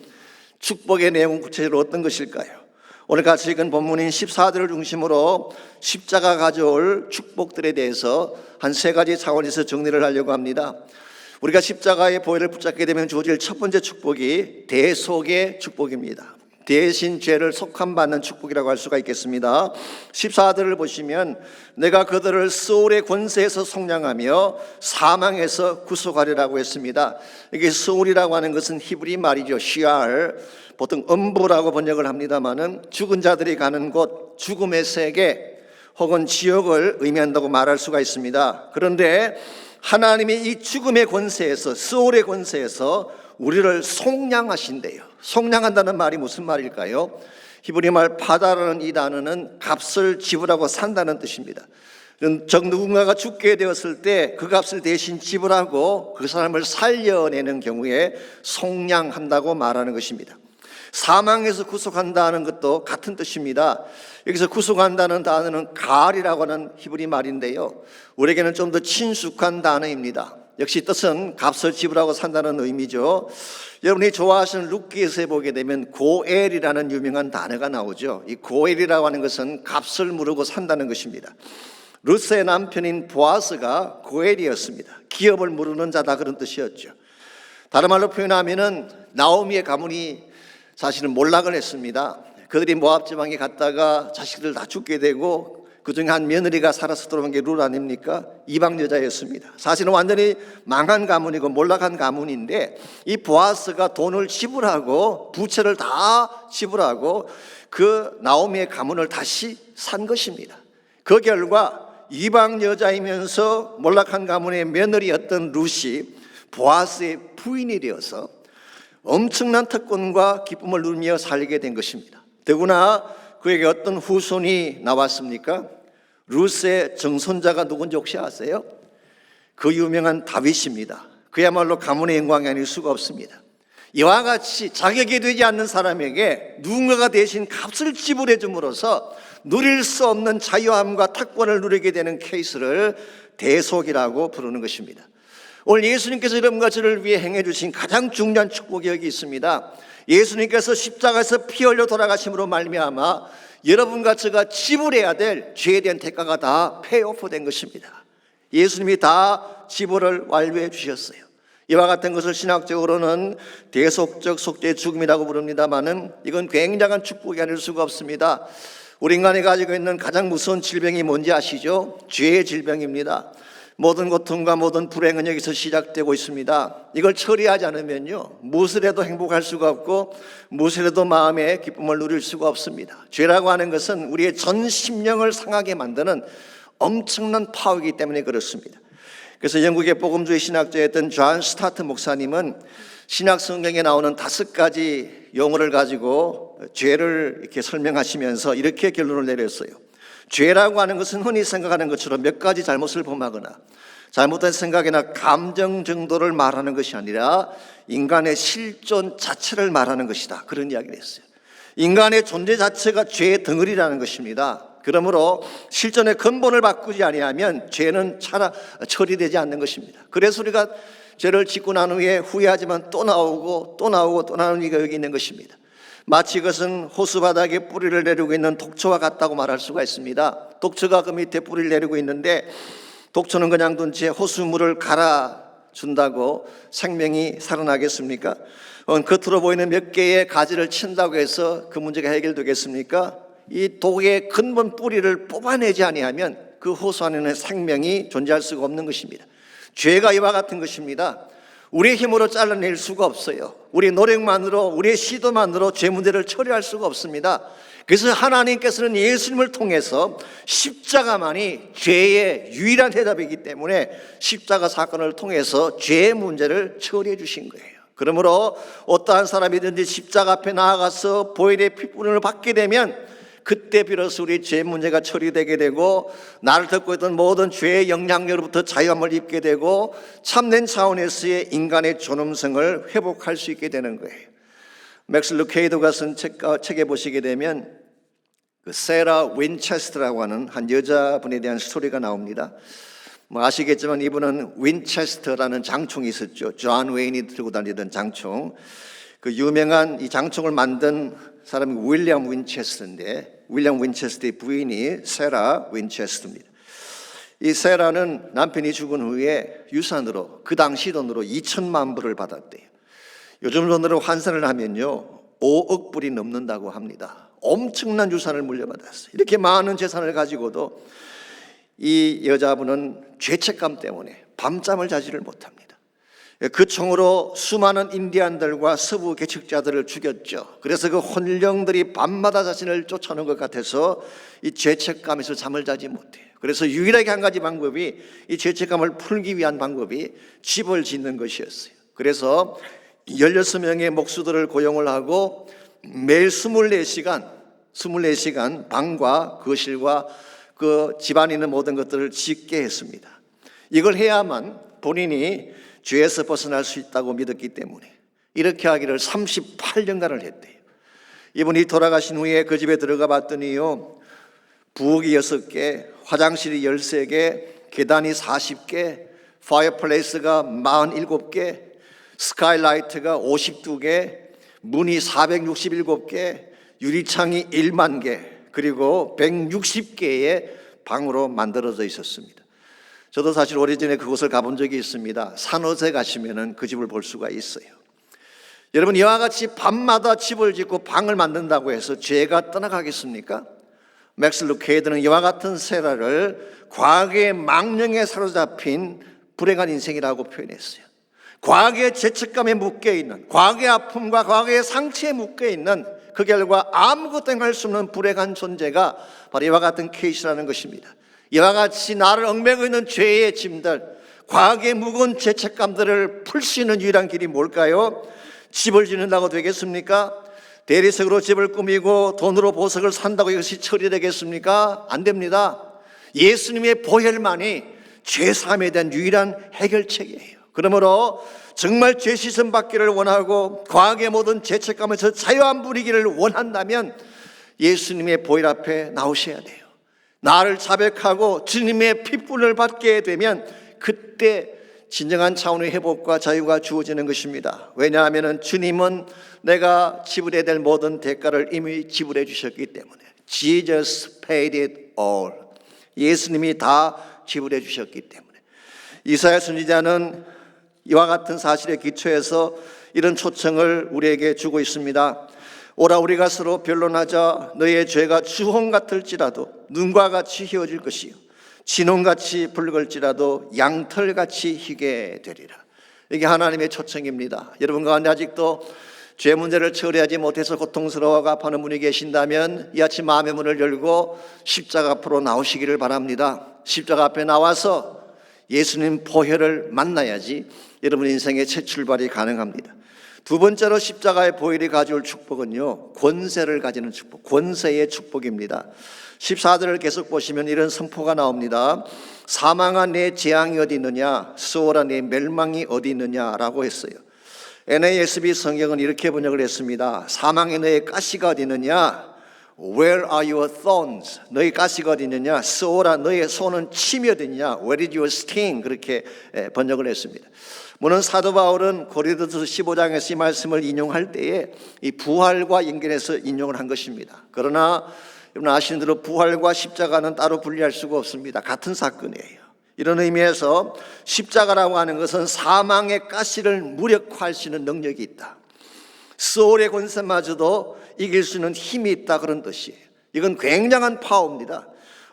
축복의 내용은 구체적으로 어떤 것일까요? 오늘 같이 읽은 본문인 14절을 중심으로 십자가 가져올 축복들에 대해서 한 세 가지 차원에서 정리를 하려고 합니다. 우리가 십자가의 보혈을 붙잡게 되면 주어질 첫 번째 축복이 대속의 축복입니다. 대신 죄를 속함받는 축복이라고 할 수가 있겠습니다. 14절을 보시면 내가 그들을 스올의 권세에서 속량하며 사망에서 구속하리라고 했습니다. 이게 스올이라고 하는 것은 히브리 말이죠. 시알, 보통 음부라고 번역을 합니다마는 죽은 자들이 가는 곳, 죽음의 세계 혹은 지옥을 의미한다고 말할 수가 있습니다. 그런데 하나님이 이 죽음의 권세에서, 스올의 권세에서 우리를 속량하신대요. 속량한다는 말이 무슨 말일까요? 히브리 말 파다라는 이 단어는 값을 지불하고 산다는 뜻입니다. 즉 누군가가 죽게 되었을 때 그 값을 대신 지불하고 그 사람을 살려내는 경우에 속량한다고 말하는 것입니다. 사망에서 구속한다는 것도 같은 뜻입니다. 여기서 구속한다는 단어는 가알이라고 하는 히브리 말인데요, 우리에게는 좀 더 친숙한 단어입니다. 역시 뜻은 값을 지불하고 산다는 의미죠. 여러분이 좋아하시는 룻기에서 보게 되면 고엘이라는 유명한 단어가 나오죠. 이 고엘이라고 하는 것은 값을 물고 산다는 것입니다. 룻의 남편인 보아스가 고엘이었습니다. 기업을 물으는 자다, 그런 뜻이었죠. 다른 말로 표현하면은 나오미의 가문이 사실은 몰락을 했습니다. 그들이 모압 지방에 갔다가 자식들 다 죽게 되고 그중에 한 며느리가 살아서 들어온 게 룻 아닙니까? 이방 여자였습니다. 사실은 완전히 망한 가문이고 몰락한 가문인데 이 보아스가 돈을 지불하고 부채를 다 지불하고 그 나오미의 가문을 다시 산 것입니다. 그 결과 이방 여자이면서 몰락한 가문의 며느리였던 룻이 보아스의 부인이 되어서 엄청난 특권과 기쁨을 누리며 살게 된 것입니다. 더구나 그에게 어떤 후손이 나왔습니까? 룻의 정손자가 누군지 혹시 아세요? 그 유명한 다윗입니다. 그야말로 가문의 영광이 아닐 수가 없습니다. 이와 같이 자격이 되지 않는 사람에게 누군가가 대신 값을 지불해 줌으로써 누릴 수 없는 자유함과 특권을 누리게 되는 케이스를 대속이라고 부르는 것입니다. 오늘 예수님께서 여러분과 저를 위해 행해 주신 가장 중요한 축복이 여기 있습니다. 예수님께서 십자가에서 피 흘려 돌아가심으로 말미암아 여러분과 저가 지불해야 될 죄에 대한 대가가 다 페이오프 된 것입니다. 예수님이 다 지불을 완료해 주셨어요. 이와 같은 것을 신학적으로는 대속적 속죄 죽음이라고 부릅니다마는 이건 굉장한 축복이 아닐 수가 없습니다. 우리 인간이 가지고 있는 가장 무서운 질병이 뭔지 아시죠? 죄의 질병입니다. 모든 고통과 모든 불행은 여기서 시작되고 있습니다. 이걸 처리하지 않으면요, 무엇을 해도 행복할 수가 없고 무엇을 해도 마음의 기쁨을 누릴 수가 없습니다. 죄라고 하는 것은 우리의 전 심령을 상하게 만드는 엄청난 파워이기 때문에 그렇습니다. 그래서 영국의 복음주의 신학자였던 존 스타트 목사님은 신약 성경에 나오는 5가지 용어를 가지고 죄를 이렇게 설명하시면서 이렇게 결론을 내렸어요. 죄라고 하는 것은 흔히 생각하는 것처럼 몇 가지 잘못을 범하거나 잘못된 생각이나 감정 정도를 말하는 것이 아니라 인간의 실존 자체를 말하는 것이다, 그런 이야기를 했어요. 인간의 존재 자체가 죄의 덩어리라는 것입니다. 그러므로 실존의 근본을 바꾸지 아니하면 죄는 처리되지 않는 것입니다. 그래서 우리가 죄를 짓고 난 후에 후회하지만 또 나오고 또 나오고 또 나오는 이유가 여기 있는 것입니다. 마치 그것은 호수 바닥에 뿌리를 내리고 있는 독초와 같다고 말할 수가 있습니다. 독초가 그 밑에 뿌리를 내리고 있는데 독초는 그냥 둔 채 호수물을 갈아준다고 생명이 살아나겠습니까? 겉으로 보이는 몇 개의 가지를 친다고 해서 그 문제가 해결되겠습니까? 이 독의 근본 뿌리를 뽑아내지 아니하면 그 호수 안에는 생명이 존재할 수가 없는 것입니다. 죄가 이와 같은 것입니다. 우리의 힘으로 잘라낼 수가 없어요. 우리의 노력만으로, 우리의 시도만으로 죄 문제를 처리할 수가 없습니다. 그래서 하나님께서는 예수님을 통해서 십자가만이 죄의 유일한 해답이기 때문에 십자가 사건을 통해서 죄의 문제를 처리해 주신 거예요. 그러므로 어떠한 사람이든지 십자가 앞에 나아가서 보혈의 피부름을 받게 되면 그때 비로소 우리 죄 문제가 처리되게 되고 나를 덮고 있던 모든 죄의 영향력으로부터 자유함을 입게 되고 참된 차원에서의 인간의 존엄성을 회복할 수 있게 되는 거예요. 맥스 루케이도가 쓴 책에 보시게 되면 그 세라 윈체스터라고 하는 한 여자분에 대한 스토리가 나옵니다. 아시겠지만 이분은 윈체스터라는 장총이 있었죠. 존 웨인이 들고 다니던 장총. 그 유명한 이 장총을 만든 사람이 윌리엄 윈체스터인데 윌리엄 윈체스터의 부인이 세라 윈체스터입니다. 이 세라는 남편이 죽은 후에 유산으로 그 당시 돈으로 2천만 불을 받았대요. 요즘 돈으로 환산을 하면요 5억 불이 넘는다고 합니다. 엄청난 유산을 물려받았어요. 이렇게 많은 재산을 가지고도 이 여자분은 죄책감 때문에 밤잠을 자지를 못합니다. 그 총으로 수많은 인디안들과 서부 개척자들을 죽였죠. 그래서 그 혼령들이 밤마다 자신을 쫓아오는 것 같아서 이 죄책감에서 잠을 자지 못해요. 그래서 유일하게 한 가지 방법이 이 죄책감을 풀기 위한 방법이 집을 짓는 것이었어요. 그래서 16명의 목수들을 고용을 하고 매일 24시간 방과 거실과 그 집안에 있는 모든 것들을 짓게 했습니다. 이걸 해야만 본인이 죄에서 벗어날 수 있다고 믿었기 때문에 이렇게 하기를 38년간을 했대요. 이분이 돌아가신 후에 그 집에 들어가 봤더니요, 부엌이 6개, 화장실이 13개, 계단이 40개, 파이어플레이스가 47개, 스카이라이트가 52개, 문이 467개, 유리창이 1만 개, 그리고 160개의 방으로 만들어져 있었습니다. 저도 사실 오래전에 그곳을 가본 적이 있습니다. 산호세 가시면은 그 집을 볼 수가 있어요. 여러분, 이와 같이 밤마다 집을 짓고 방을 만든다고 해서 죄가 떠나가겠습니까? 맥스 루케이드는 이와 같은 세라를 과거의 망령에 사로잡힌 불행한 인생이라고 표현했어요. 과거의 죄책감에 묶여있는, 과거의 아픔과 과거의 상처에 묶여있는 그 결과 아무것도 행할 수 없는 불행한 존재가 바로 이와 같은 케이스라는 것입니다. 이와 같이 나를 얽매고 있는 죄의 짐들, 과거의 무거운 죄책감들을 풀 수 있는 유일한 길이 뭘까요? 집을 짓는다고 되겠습니까? 대리석으로 집을 꾸미고 돈으로 보석을 산다고 이것이 처리되겠습니까? 안 됩니다. 예수님의 보혈만이 죄사함에 대한 유일한 해결책이에요. 그러므로 정말 죄 씻음 받기를 원하고 과거의 모든 죄책감에서 자유한 부리기를 원한다면 예수님의 보혈 앞에 나오셔야 돼요. 나를 자백하고 주님의 핏분을 받게 되면 그때 진정한 차원의 회복과 자유가 주어지는 것입니다. 왜냐하면 주님은 내가 지불해야 될 모든 대가를 이미 지불해 주셨기 때문에. Jesus paid it all. 예수님이 다 지불해 주셨기 때문에. 이사야 선지자는 이와 같은 사실에 기초해서 이런 초청을 우리에게 주고 있습니다. 오라 우리가 서로 변론하자. 너의 죄가 주홍 같을지라도 눈과 같이 희어질 것이요 진홍같이 붉을지라도 양털같이 희게 되리라. 이게 하나님의 초청입니다. 여러분 가운데 아직도 죄 문제를 처리하지 못해서 고통스러워하고 아파하는 분이 계신다면 이 아침 마음의 문을 열고 십자가 앞으로 나오시기를 바랍니다. 십자가 앞에 나와서 예수님 보혈을 만나야지 여러분 인생의 새 출발이 가능합니다. 두 번째로 십자가의 보혈이 가져올 축복은요, 권세를 가지는 축복, 권세의 축복입니다. 14절을 계속 보시면 이런 선포가 나옵니다. 사망아 내 재앙이 어디 있느냐, 수월아 내 멸망이 어디 있느냐라고 했어요. NASB 성경은 이렇게 번역을 했습니다. 사망의 너의 가시가 어디 있느냐, Where are your thorns? 너의 가시가 어디 있느냐, 수월아 너의 손은 침이 어디 있느냐, Where is your sting? 그렇게 번역을 했습니다. 물론 사도 바울은 고린도서 15장에서 이 말씀을 인용할 때에 이 부활과 연결해서 인용을 한 것입니다. 그러나 여러분 아시는 대로 부활과 십자가는 따로 분리할 수가 없습니다. 같은 사건이에요. 이런 의미에서 십자가라고 하는 것은 사망의 가시를 무력화할 수 있는 능력이 있다. 소울의 권세마저도 이길 수 있는 힘이 있다, 그런 뜻이에요. 이건 굉장한 파워입니다.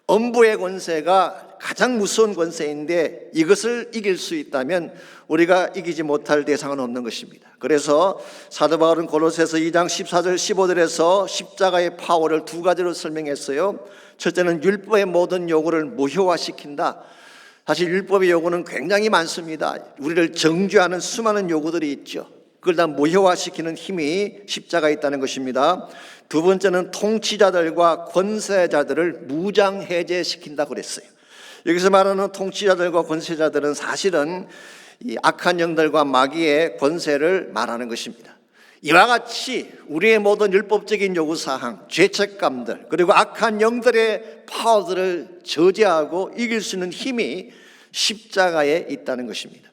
엄부의 권세가 가장 무서운 권세인데 이것을 이길 수 있다면 우리가 이기지 못할 대상은 없는 것입니다. 그래서 사도 바울은 골로새서 2장 14절 15절에서 십자가의 파워를 두 가지로 설명했어요. 첫째는 율법의 모든 요구를 무효화시킨다. 사실 율법의 요구는 굉장히 많습니다. 우리를 정죄하는 수많은 요구들이 있죠. 그걸 다 무효화시키는 힘이 십자가에 있다는 것입니다. 두 번째는 통치자들과 권세자들을 무장해제시킨다고 그랬어요. 여기서 말하는 통치자들과 권세자들은 사실은 이 악한 영들과 마귀의 권세를 말하는 것입니다. 이와 같이 우리의 모든 율법적인 요구사항, 죄책감들, 그리고 악한 영들의 파워들을 저지하고 이길 수 있는 힘이 십자가에 있다는 것입니다.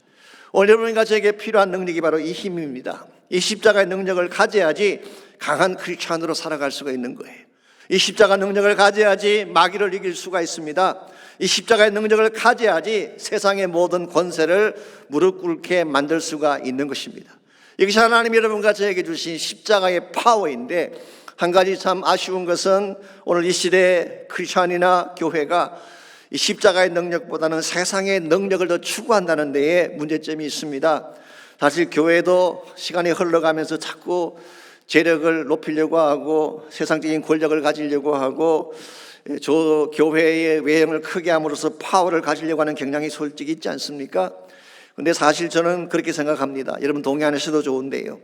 오늘 여러분과 저에게 필요한 능력이 바로 이 힘입니다. 이 십자가의 능력을 가져야지 강한 크리스찬으로 살아갈 수가 있는 거예요. 이 십자가 능력을 가져야지 마귀를 이길 수가 있습니다. 이 십자가의 능력을 가져야지 세상의 모든 권세를 무릎 꿇게 만들 수가 있는 것입니다. 이것이 하나님이 여러분과 저에게 주신 십자가의 파워인데, 한 가지 참 아쉬운 것은 오늘 이 시대의 크리스찬이나 교회가 이 십자가의 능력보다는 세상의 능력을 더 추구한다는 데에 문제점이 있습니다. 사실 교회도 시간이 흘러가면서 자꾸 재력을 높이려고 하고 세상적인 권력을 가지려고 하고 저 교회의 외형을 크게 함으로써 파워를 가지려고 하는 경향이 솔직히 있지 않습니까? 근데 사실 저는 그렇게 생각합니다. 여러분 동의하시도 좋은데요.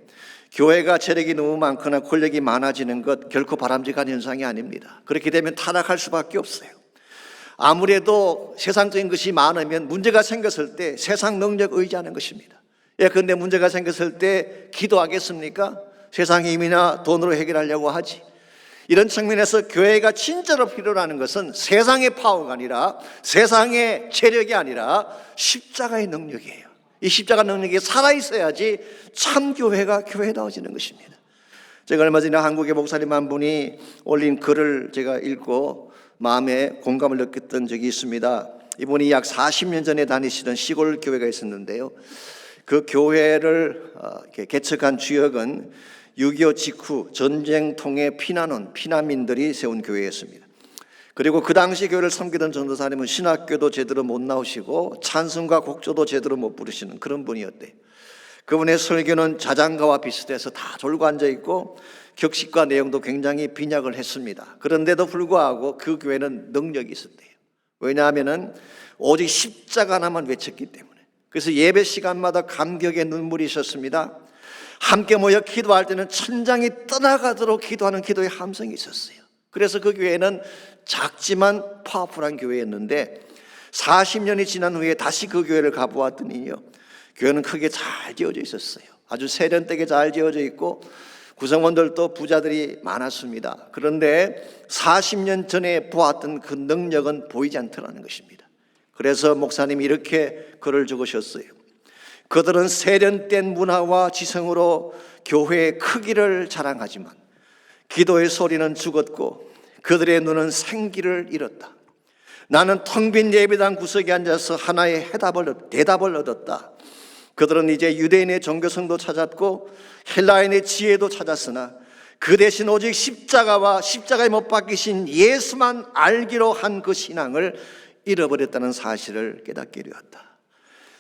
교회가 재력이 너무 많거나 권력이 많아지는 것 결코 바람직한 현상이 아닙니다. 그렇게 되면 타락할 수밖에 없어요. 아무래도 세상적인 것이 많으면 문제가 생겼을 때 세상 능력 의지하는 것입니다. 그런데 문제가 생겼을 때 기도하겠습니까? 세상의 힘이나 돈으로 해결하려고 하지. 이런 측면에서 교회가 진짜로 필요로 하는 것은 세상의 파워가 아니라, 세상의 재력이 아니라 십자가의 능력이에요. 이 십자가 능력이 살아있어야지 참 교회가 교회다워지는 것입니다. 제가 얼마 전에 한국의 목사님 한 분이 올린 글을 제가 읽고 마음에 공감을 느꼈던 적이 있습니다. 이분이 약 40년 전에 다니시던 시골 교회가 있었는데요. 그 교회를 개척한 주역은 6.25 직후 전쟁 통해 피난온 피난민들이 세운 교회였습니다. 그리고 그 당시 교회를 섬기던 전도사님은 신학교도 제대로 못 나오시고 찬송가 곡조도 제대로 못 부르시는 그런 분이었대요. 그분의 설교는 자장가와 비슷해서 다 졸고 앉아있고 격식과 내용도 굉장히 빈약을 했습니다. 그런데도 불구하고 그 교회는 능력이 있었대요. 왜냐하면 오직 십자가 하나만 외쳤기 때문에. 그래서 예배 시간마다 감격의 눈물이 있었습니다. 함께 모여 기도할 때는 천장이 떠나가도록 기도하는 기도의 함성이 있었어요. 그래서 그 교회는 작지만 파워풀한 교회였는데 40년이 지난 후에 다시 그 교회를 가보았더니요, 교회는 크게 잘 지어져 있었어요. 아주 세련되게 잘 지어져 있고 구성원들도 부자들이 많았습니다. 그런데 40년 전에 보았던 그 능력은 보이지 않더라는 것입니다. 그래서 목사님이 이렇게 글을 적으셨어요. 그들은 세련된 문화와 지성으로 교회의 크기를 자랑하지만 기도의 소리는 죽었고 그들의 눈은 생기를 잃었다. 나는 텅 빈 예배당 구석에 앉아서 하나의 대답을 얻었다. 그들은 이제 유대인의 종교성도 찾았고 헬라인의 지혜도 찾았으나 그 대신 오직 십자가와 십자가에 못 박히신 예수만 알기로 한 그 신앙을 잃어버렸다는 사실을 깨닫게 되었다.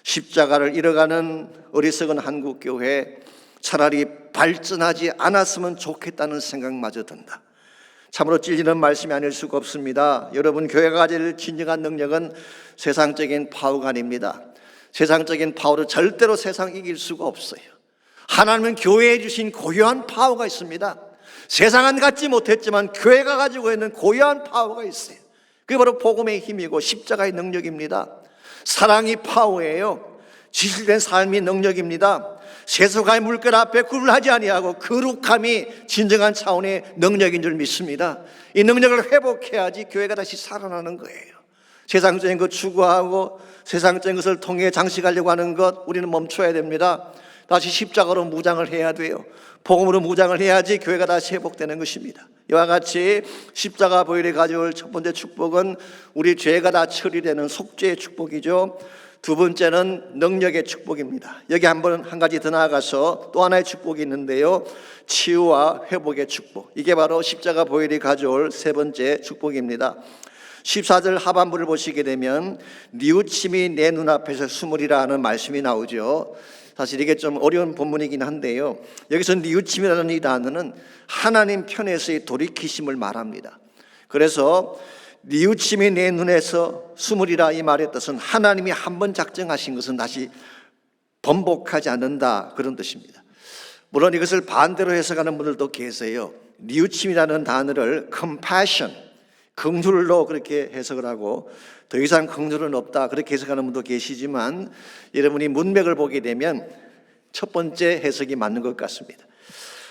십자가를 잃어가는 어리석은 한국교회, 차라리 발전하지 않았으면 좋겠다는 생각마저 든다. 참으로 찔리는 말씀이 아닐 수가 없습니다. 여러분, 교회가 가질 진정한 능력은 세상적인 파워가 아닙니다. 세상적인 파워를 절대로 세상 이길 수가 없어요. 하나님은 교회에 주신 고유한 파워가 있습니다. 세상은 갖지 못했지만 교회가 가지고 있는 고유한 파워가 있어요. 그게 바로 복음의 힘이고 십자가의 능력입니다. 사랑이 파워예요. 지실된 삶이 능력입니다. 세속의 물결 앞에 굴하지 아니하고 거룩함이 진정한 차원의 능력인 줄 믿습니다. 이 능력을 회복해야지 교회가 다시 살아나는 거예요. 세상적인 것 추구하고 세상적인 것을 통해 장식하려고 하는 것 우리는 멈춰야 됩니다. 다시 십자가로 무장을 해야 돼요. 복음으로 무장을 해야지 교회가 다시 회복되는 것입니다. 이와 같이 십자가 보혈이 가져올 첫 번째 축복은 우리 죄가 다 처리되는 속죄의 축복이죠. 두 번째는 능력의 축복입니다. 여기 한 가지 더 나아가서 또 하나의 축복이 있는데요, 치유와 회복의 축복. 이게 바로 십자가 보혈이 가져올 세 번째 축복입니다. 14절 하반부를 보시게 되면 뉘우침이 내 눈앞에서 숨으리라 하는 말씀이 나오죠. 사실 이게 좀 어려운 본문이긴 한데요, 여기서 뉘우침이라는 이 단어는 하나님 편에서의 돌이키심을 말합니다. 그래서 뉘우침이 내 눈에서 숨으리라 이 말의 뜻은 하나님이 한번 작정하신 것은 다시 번복하지 않는다, 그런 뜻입니다. 물론 이것을 반대로 해석하는 분들도 계세요. 뉘우침이라는 단어를 compassion, 긍휼로 그렇게 해석을 하고 더 이상 긍휼은 없다, 그렇게 해석하는 분도 계시지만 여러분이 문맥을 보게 되면 첫 번째 해석이 맞는 것 같습니다.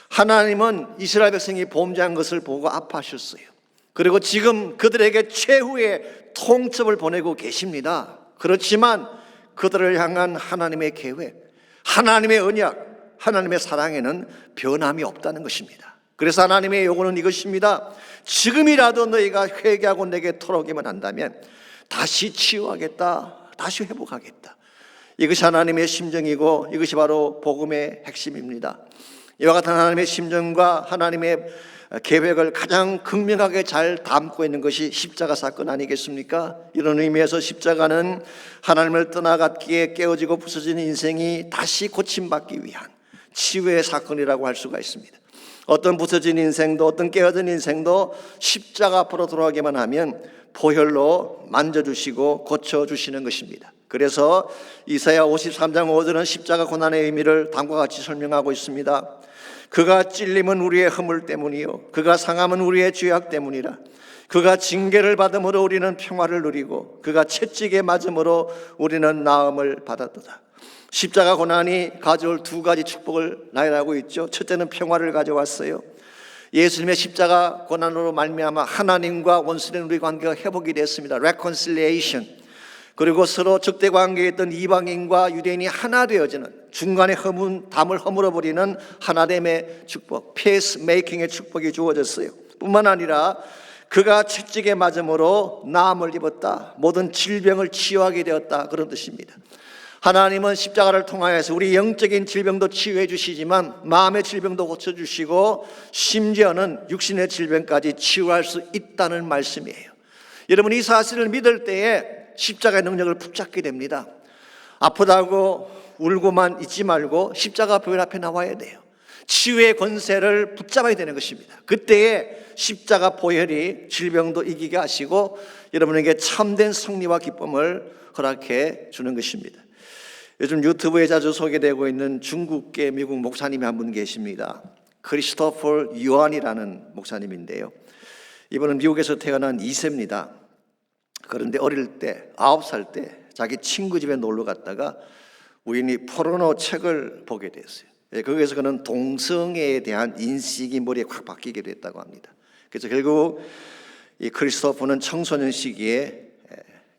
하나님은 이스라엘 백성이 범죄한 것을 보고 아파하셨어요. 그리고 지금 그들에게 최후의 통첩을 보내고 계십니다. 그렇지만 그들을 향한 하나님의 계획, 하나님의 언약, 하나님의 사랑에는 변함이 없다는 것입니다. 그래서 하나님의 요구는 이것입니다. 지금이라도 너희가 회개하고 내게 돌아오기만 한다면 다시 치유하겠다, 다시 회복하겠다. 이것이 하나님의 심정이고 이것이 바로 복음의 핵심입니다. 이와 같은 하나님의 심정과 하나님의 계획을 가장 극명하게 잘 담고 있는 것이 십자가 사건 아니겠습니까? 이런 의미에서 십자가는 하나님을 떠나갔기에 깨어지고 부서진 인생이 다시 고침받기 위한 치유의 사건이라고 할 수가 있습니다. 어떤 부서진 인생도 어떤 깨어진 인생도 십자가 앞으로 돌아가기만 하면 보혈로 만져주시고 고쳐주시는 것입니다. 그래서 이사야 53장 5절은 십자가 고난의 의미를 다음과 같이 설명하고 있습니다. 그가 찔림은 우리의 허물 때문이요 그가 상함은 우리의 죄악 때문이라. 그가 징계를 받음으로 우리는 평화를 누리고 그가 채찍에 맞음으로 우리는 나음을 받았도다. 십자가 고난이 가져올 두 가지 축복을 나열하고 있죠. 첫째는 평화를 가져왔어요. 예수님의 십자가 고난으로 말미암아 하나님과 원수된 우리 관계가 회복이 됐습니다. reconciliation. 그리고 서로 적대 관계에 있던 이방인과 유대인이 하나 되어지는, 중간에 담을 허물어버리는 하나됨의 축복, peacemaking의 축복이 주어졌어요. 뿐만 아니라 그가 채찍에 맞음으로 나음을 입었다. 모든 질병을 치유하게 되었다. 그런 뜻입니다. 하나님은 십자가를 통하여서 우리 영적인 질병도 치유해 주시지만 마음의 질병도 고쳐주시고 심지어는 육신의 질병까지 치유할 수 있다는 말씀이에요. 여러분, 이 사실을 믿을 때에 십자가의 능력을 붙잡게 됩니다. 아프다고 울고만 있지 말고 십자가 보혈 앞에 나와야 돼요. 치유의 권세를 붙잡아야 되는 것입니다. 그때에 십자가 보혈이 질병도 이기게 하시고 여러분에게 참된 승리와 기쁨을 허락해 주는 것입니다. 요즘 유튜브에 자주 소개되고 있는 중국계 미국 목사님이 한 분 계십니다. 크리스토퍼 유안이라는 목사님인데요. 이분은 미국에서 태어난 2세입니다. 그런데 어릴 때 9살 때 자기 친구 집에 놀러 갔다가 우연히 포르노 책을 보게 됐어요. 거기에서 그는 동성애에 대한 인식이 머리에 확 바뀌게 됐다고 합니다. 그래서 결국 이 크리스토퍼는 청소년 시기에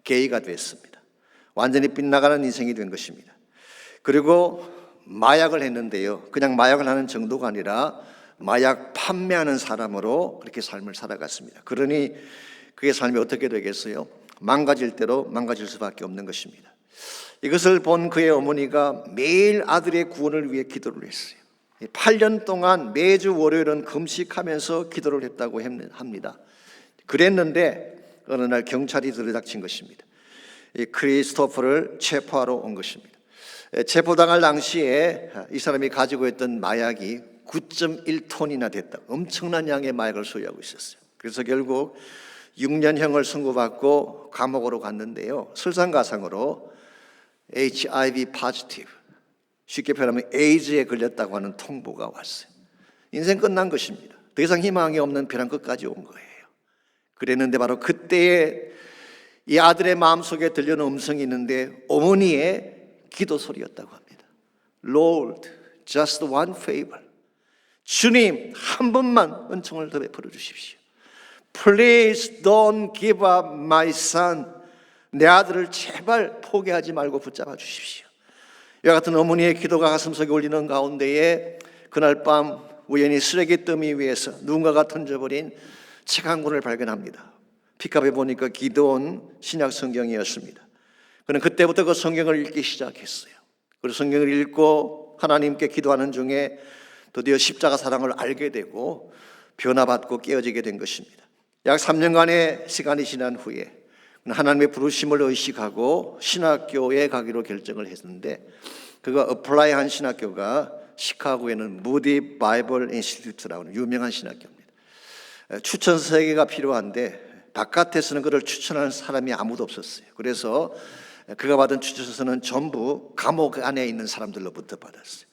게이가 됐습니다. 완전히 빗나가는 인생이 된 것입니다. 그리고 마약을 했는데요, 그냥 마약을 하는 정도가 아니라 마약 판매하는 사람으로 그렇게 삶을 살아갔습니다. 그러니 그의 삶이 어떻게 되겠어요? 망가질 대로 망가질 수밖에 없는 것입니다. 이것을 본 그의 어머니가 매일 아들의 구원을 위해 기도를 했어요. 8년 동안 매주 월요일은 금식하면서 기도를 했다고 합니다. 그랬는데 어느 날 경찰이 들이닥친 것입니다. 이 크리스토퍼를 체포하러 온 것입니다. 체포당할 당시에 이 사람이 가지고 있던 마약이 9.1톤이나 됐다. 엄청난 양의 마약을 소유하고 있었어요. 그래서 결국 6년형을 선고받고 감옥으로 갔는데요, 설상가상으로 HIV positive, 쉽게 표현하면 에이즈에 걸렸다고 하는 통보가 왔어요. 인생 끝난 것입니다. 더 이상 희망이 없는 벼랑 끝까지 온 거예요. 그랬는데 바로 그때에 이 아들의 마음속에 들려오는 음성이 있는데 어머니의 기도 소리였다고 합니다. Lord, just one favor. 주님, 한 번만 은총을 더 베풀어 주십시오. Please don't give up my son. 내 아들을 제발 포기하지 말고 붙잡아 주십시오. 이와 같은 어머니의 기도가 가슴속에 울리는 가운데에 그날 밤 우연히 쓰레기 더미 위에서 누군가가 던져버린 책 한 권을 발견합니다. 픽업해 보니까 기도원 신약 성경이었습니다. 그는 그때부터 그 성경을 읽기 시작했어요. 그리고 성경을 읽고 하나님께 기도하는 중에 드디어 십자가 사랑을 알게 되고 변화받고 깨어지게 된 것입니다. 약 3년간의 시간이 지난 후에 하나님의 부르심을 의식하고 신학교에 가기로 결정을 했는데 그가 어플라이한 신학교가 시카고에는 무디 바이블 인스티튜트라고 하는 유명한 신학교입니다. 추천 3개가 필요한데 바깥에서는 그를 추천하는 사람이 아무도 없었어요. 그래서 그가 받은 추천서는 전부 감옥 안에 있는 사람들로부터 받았어요.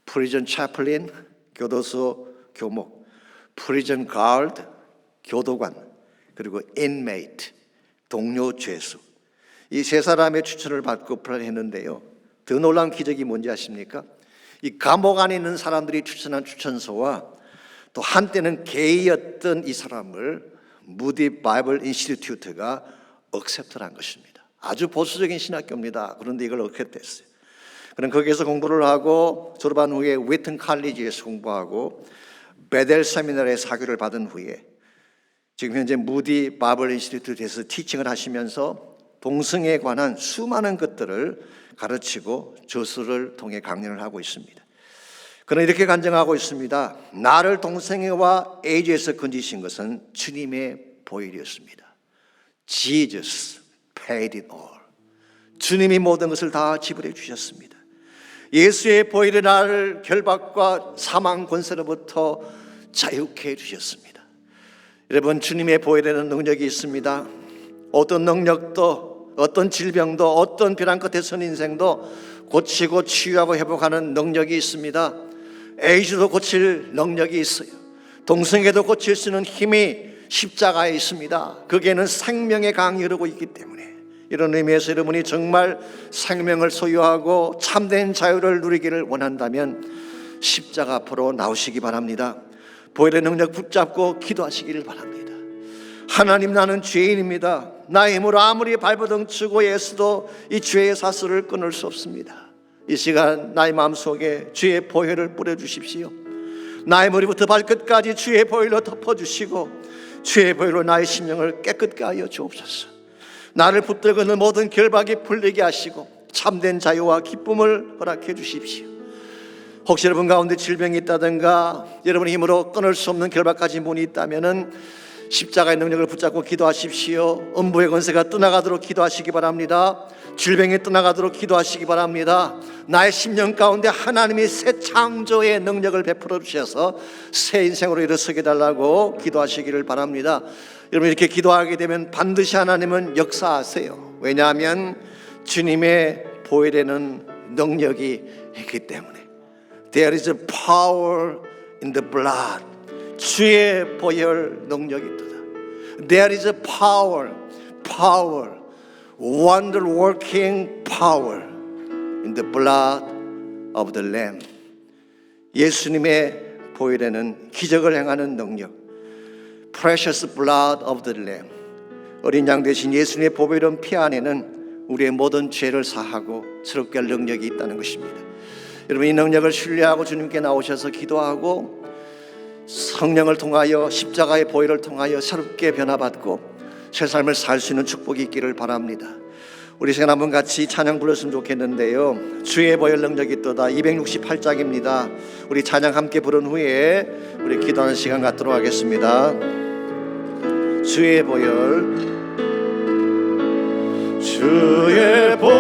프리전 차플린, 교도소 교목, 프리전 가드, 교도관, 그리고 인메이트, 동료 죄수, 이 3사람의 추천을 받고 플랜을 했는데요, 더 놀라운 기적이 뭔지 아십니까? 이 감옥 안에 있는 사람들이 추천한 추천서와 또 한때는 게이였던 이 사람을 무디 바이블 인스티튜트가 억셉트를 한 것입니다. 아주 보수적인 신학교입니다. 그런데 이걸 억셉트했어요. 그는 거기에서 공부를 하고 졸업한 후에 위튼 칼리지에서 공부하고 베델 세미나리에 사교를 받은 후에 지금 현재 무디 바이블 인스티튜트에서 티칭을 하시면서 동성애에 관한 수많은 것들을 가르치고 저서를 통해 강연을 하고 있습니다. 그는 이렇게 간증하고 있습니다. 나를 동성애와 에이즈에서 건지신 것은 주님의 보혈이었습니다. Jesus paid it all. 주님이 모든 것을 다 지불해 주셨습니다. 예수의 보혈이 나를 결박과 사망 권세로부터 자유케 해 주셨습니다. 여러분, 주님의 보혈에는 능력이 있습니다. 어떤 능력도 어떤 질병도 어떤 벼랑 끝에 선 인생도 고치고 치유하고 회복하는 능력이 있습니다. 에이즈도 고칠 능력이 있어요. 동성애도 고칠 수 있는 힘이 십자가에 있습니다. 거기에는 생명의 강이 흐르고 있기 때문에 이런 의미에서 여러분이 정말 생명을 소유하고 참된 자유를 누리기를 원한다면 십자가 앞으로 나오시기 바랍니다. 보혈의 능력 붙잡고 기도하시기를 바랍니다. 하나님, 나는 죄인입니다. 나의 힘으로 아무리 발버둥 치고 애써도 이 죄의 사슬을 끊을 수 없습니다. 이 시간 나의 마음속에 주의 보혈을 뿌려주십시오. 나의 머리부터 발끝까지 주의 보혈로 덮어주시고 주의 보혈로 나의 심령을 깨끗게 하여 주옵소서. 나를 붙들고 있는 모든 결박이 풀리게 하시고 참된 자유와 기쁨을 허락해 주십시오. 혹시 여러분 가운데 질병이 있다든가 여러분의 힘으로 끊을 수 없는 결박까지 문이 있다면은 십자가의 능력을 붙잡고 기도하십시오. 음부의 권세가 떠나가도록 기도하시기 바랍니다. 질병이 떠나가도록 기도하시기 바랍니다. 나의 심령 가운데 하나님이 새 창조의 능력을 베풀어 주셔서 새 인생으로 일어서게 달라고 기도하시기를 바랍니다. 여러분, 이렇게 기도하게 되면 반드시 하나님은 역사하세요. 왜냐하면 주님의 보혈에는 능력이 있기 때문에. There is a power in the blood. 주의 보혈 능력이 있도다. There is a power, wonder working power in the blood of the Lamb. 예수님의 보혈에는 기적을 행하는 능력, precious blood of the Lamb. 어린 양 대신 예수님의 보혈은 피 안에는 우리의 모든 죄를 사하고 새롭게 할 능력이 있다는 것입니다. 여러분, 이 능력을 신뢰하고 주님께 나오셔서 기도하고 성령을 통하여 십자가의 보혈을 통하여 새롭게 변화받고 새 삶을 살 수 있는 축복이 있기를 바랍니다. 우리 시간 한번 같이 찬양 불렀으면 좋겠는데요. 주의 보혈 능력이 있도다 268장입니다. 우리 찬양 함께 부른 후에 우리 기도하는 시간 갖도록 하겠습니다. 주의 보혈, 주의 보혈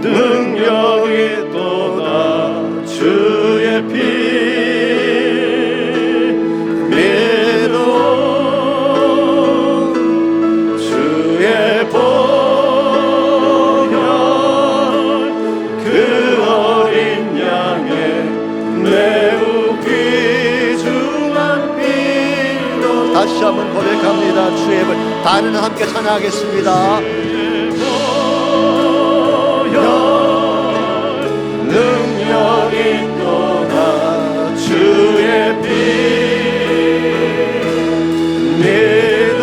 능력이 있도다. 주의 피 믿어 주의 보혈 그 어린 양의 매우 귀중한 피로. 다시 한번 고백합니다. 주의 보혈. 다른 함께 찬양하겠습니다. 능력이 있도다. 주의 피 믿어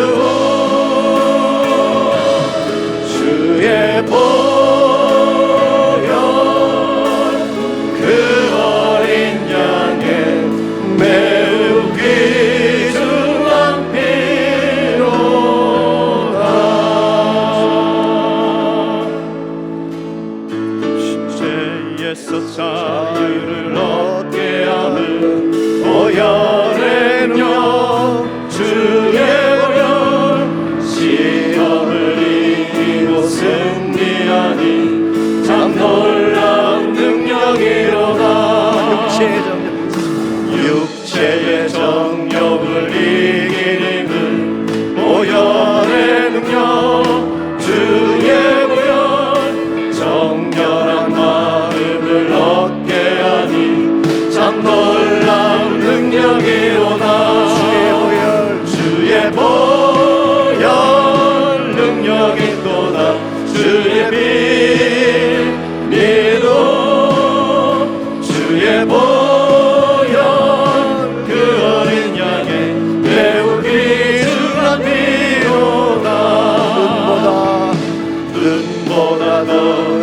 주의 보혈 그 어린 양의 매우 귀중한 피로다. 신체에서 자유를 얻게 하는 보혈의 능력. 주의 보혈 시험을 이기고 승리하니 참 놀라운 능력이로다. 육체의 정욕을 이기는 보혈의 능력. 주의 보혈 정결한 마음을 얻게 하니 참 놀라운 능력이로다. 주의 보혈 능력이 있도다. 주의 피 믿어 주의 보혈 그 어린 양의 매우 귀중한 피로다. 눈보다 더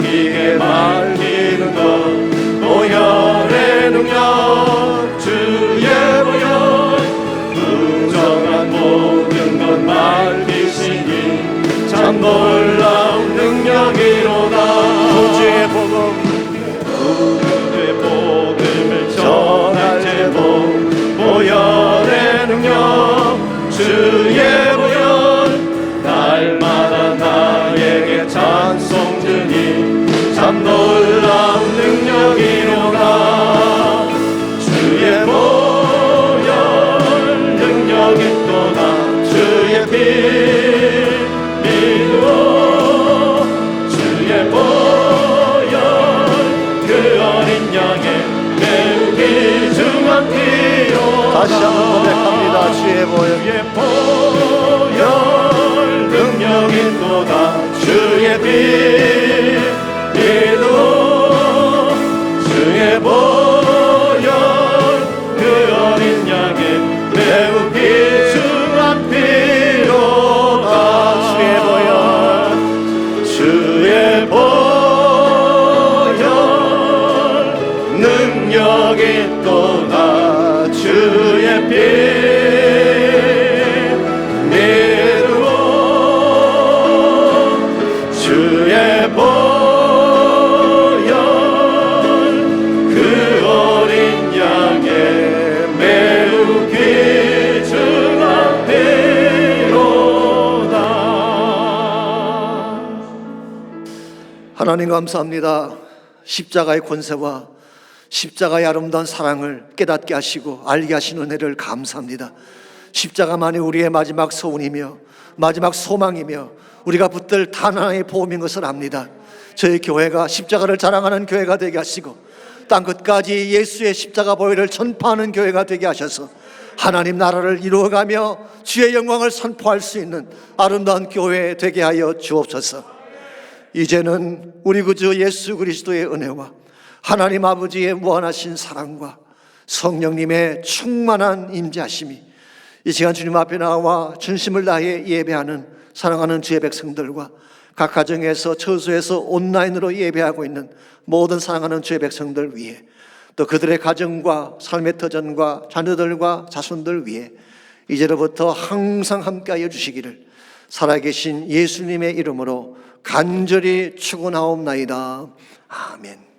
기게 말리는 것 보혈의 능력. 주의 보혈 부정한 모든 것 말리시니 참 놀라운 능력이로다. 구주의 복음 구주의 복음을 전할 제목 보혈의 능력. 주의 보혈 날마다 나에게 찬송 주니 참 놀라운 능력이로다. 주의 보혈 능력 있도다. 주의 피 다시 한번 고백합니다. 주의 보혈, 주의 보혈 능력이 또다 주의 피 믿어 주의 보혈 그 어린 양의 매우 귀중한 피로다 주의 보혈 주의 보혈 능력이 또다 주의 피 믿고 주의 보혈 그 어린 양의 매우 귀중한 피로다. 하나님 감사합니다. 십자가의 권세와 십자가의 아름다운 사랑을 깨닫게 하시고 알게 하신 은혜를 감사합니다. 십자가만이 우리의 마지막 소원이며 마지막 소망이며 우리가 붙들 단 하나의 보험인 것을 압니다. 저희 교회가 십자가를 자랑하는 교회가 되게 하시고 땅끝까지 예수의 십자가 보혈을 전파하는 교회가 되게 하셔서 하나님 나라를 이루어가며 주의 영광을 선포할 수 있는 아름다운 교회 되게 하여 주옵소서. 이제는 우리 구주 예수 그리스도의 은혜와 하나님 아버지의 무한하신 사랑과 성령님의 충만한 임재하심이 이 시간 주님 앞에 나와 전심을 다해 예배하는 사랑하는 주의 백성들과 각 가정에서 처소에서 온라인으로 예배하고 있는 모든 사랑하는 주의 백성들 위해 또 그들의 가정과 삶의 터전과 자녀들과 자손들 위해 이제로부터 항상 함께하여 주시기를 살아계신 예수님의 이름으로 간절히 축원하옵나이다. 아멘.